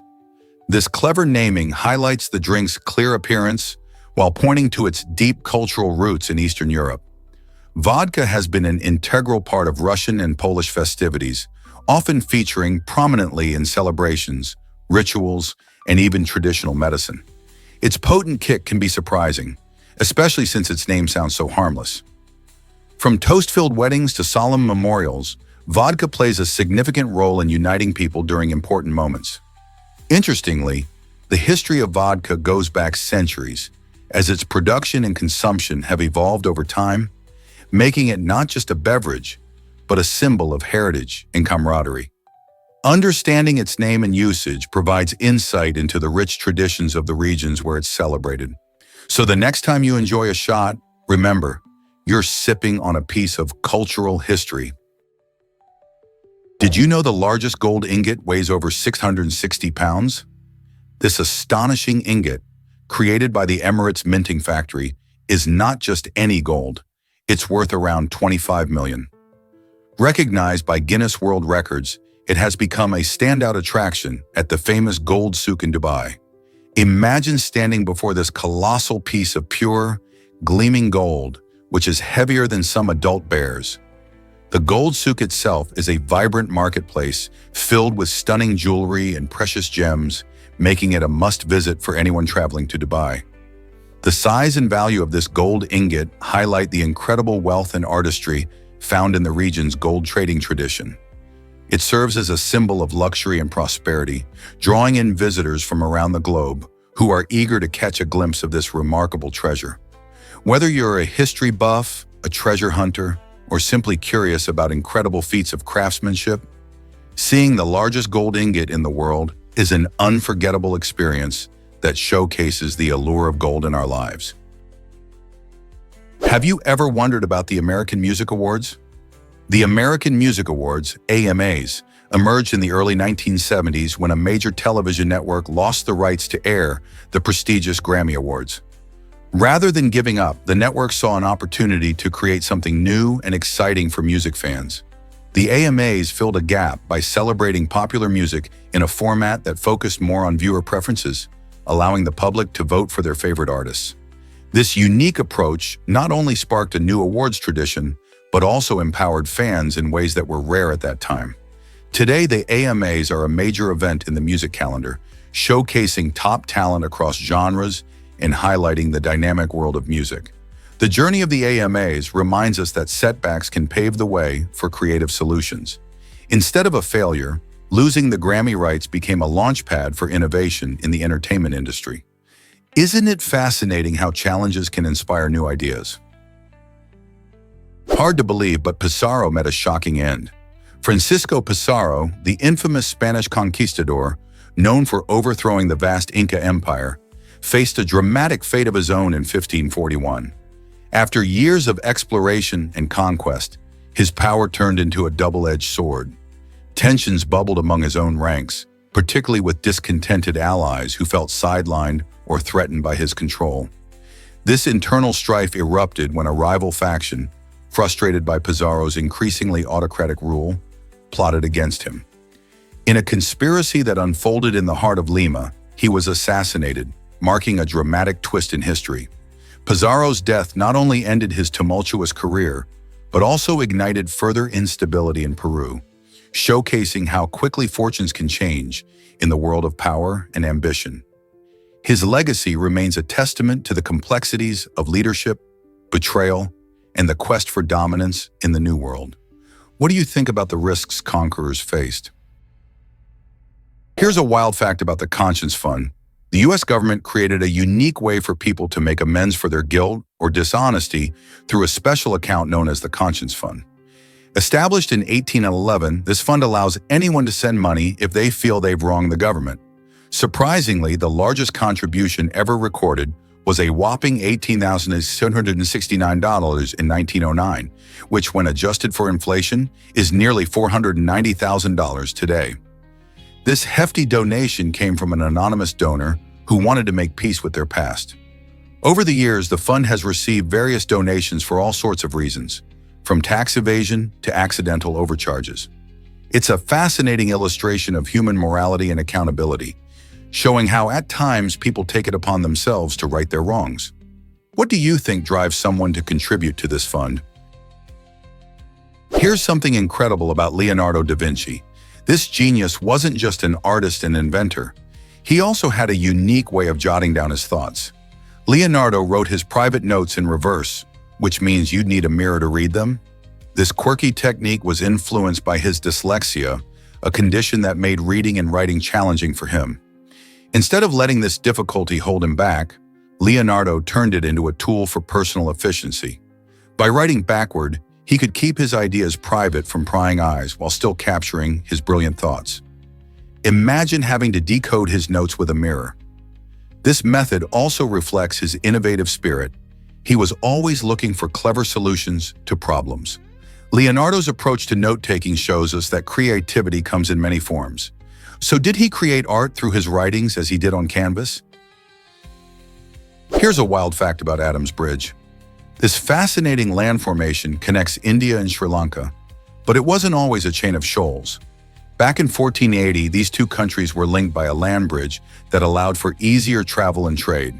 This clever naming highlights the drink's clear appearance while pointing to its deep cultural roots in Eastern Europe. Vodka has been an integral part of Russian and Polish festivities, often featuring prominently in celebrations, rituals, and even traditional medicine. Its potent kick can be surprising, especially since its name sounds so harmless. From toast-filled weddings to solemn memorials, vodka plays a significant role in uniting people during important moments. Interestingly, the history of vodka goes back centuries, as its production and consumption have evolved over time, making it not just a beverage, but a symbol of heritage and camaraderie. Understanding its name and usage provides insight into the rich traditions of the regions where it's celebrated. So the next time you enjoy a shot, remember, you're sipping on a piece of cultural history. Did you know the largest gold ingot weighs over 660 pounds? This astonishing ingot, created by the Emirates Minting Factory, is not just any gold. It's worth around 25 million. Recognized by Guinness World Records, it has become a standout attraction at the famous Gold Souk in Dubai. Imagine standing before this colossal piece of pure, gleaming gold, which is heavier than some adult bears. The Gold Souk itself is a vibrant marketplace filled with stunning jewelry and precious gems, making it a must-visit for anyone traveling to Dubai. The size and value of this gold ingot highlight the incredible wealth and artistry found in the region's gold trading tradition. It serves as a symbol of luxury and prosperity, drawing in visitors from around the globe who are eager to catch a glimpse of this remarkable treasure. Whether you're a history buff, a treasure hunter, or simply curious about incredible feats of craftsmanship, seeing the largest gold ingot in the world is an unforgettable experience that showcases the allure of gold in our lives. Have you ever wondered about the American Music Awards? The American Music Awards, AMAs, emerged in the early 1970s when a major television network lost the rights to air the prestigious Grammy Awards. Rather than giving up, the network saw an opportunity to create something new and exciting for music fans. The AMAs filled a gap by celebrating popular music in a format that focused more on viewer preferences, allowing the public to vote for their favorite artists. This unique approach not only sparked a new awards tradition, but also empowered fans in ways that were rare at that time. Today, the AMAs are a major event in the music calendar, showcasing top talent across genres and highlighting the dynamic world of music. The journey of the AMAs reminds us that setbacks can pave the way for creative solutions. Instead of a failure, losing the Grammy rights became a launchpad for innovation in the entertainment industry. Isn't it fascinating how challenges can inspire new ideas? Hard to believe, but Pizarro met a shocking end. Francisco Pizarro, the infamous Spanish conquistador, known for overthrowing the vast Inca Empire, faced a dramatic fate of his own in 1541. After years of exploration and conquest, his power turned into a double-edged sword. Tensions bubbled among his own ranks, particularly with discontented allies who felt sidelined or threatened by his control. This internal strife erupted when a rival faction, frustrated by Pizarro's increasingly autocratic rule, plotted against him. In a conspiracy that unfolded in the heart of Lima, he was assassinated, marking a dramatic twist in history. Pizarro's death not only ended his tumultuous career, but also ignited further instability in Peru, showcasing how quickly fortunes can change in the world of power and ambition. His legacy remains a testament to the complexities of leadership, betrayal, and the quest for dominance in the New World. What do you think about the risks conquerors faced? Here's a wild fact about the Conscience Fund. The U.S. government created a unique way for people to make amends for their guilt or dishonesty through a special account known as the Conscience Fund. Established in 1811, this fund allows anyone to send money if they feel they've wronged the government. Surprisingly, the largest contribution ever recorded was a whopping $18,769 in 1909, which, when adjusted for inflation, is nearly $490,000 today. This hefty donation came from an anonymous donor who wanted to make peace with their past. Over the years, the fund has received various donations for all sorts of reasons, from tax evasion to accidental overcharges. It's a fascinating illustration of human morality and accountability, showing how at times people take it upon themselves to right their wrongs. What do you think drives someone to contribute to this fund? Here's something incredible about Leonardo da Vinci. This genius wasn't just an artist and inventor. He also had a unique way of jotting down his thoughts. Leonardo wrote his private notes in reverse, which means you'd need a mirror to read them. This quirky technique was influenced by his dyslexia, a condition that made reading and writing challenging for him. Instead of letting this difficulty hold him back, Leonardo turned it into a tool for personal efficiency. By writing backward, he could keep his ideas private from prying eyes while still capturing his brilliant thoughts. Imagine having to decode his notes with a mirror. This method also reflects his innovative spirit. He was always looking for clever solutions to problems. Leonardo's approach to note-taking shows us that creativity comes in many forms. So did he create art through his writings as he did on canvas? Here's a wild fact about Adam's Bridge. This fascinating land formation connects India and Sri Lanka, but it wasn't always a chain of shoals. Back in 1480, these two countries were linked by a land bridge that allowed for easier travel and trade.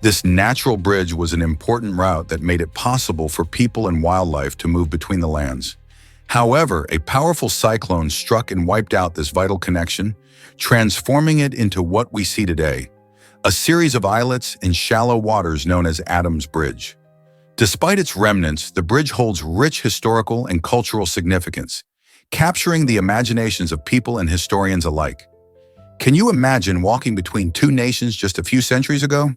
This natural bridge was an important route that made it possible for people and wildlife to move between the lands. However, a powerful cyclone struck and wiped out this vital connection, transforming it into what we see today, a series of islets in shallow waters known as Adam's Bridge. Despite its remnants, the bridge holds rich historical and cultural significance, capturing the imaginations of people and historians alike. Can you imagine walking between two nations just a few centuries ago?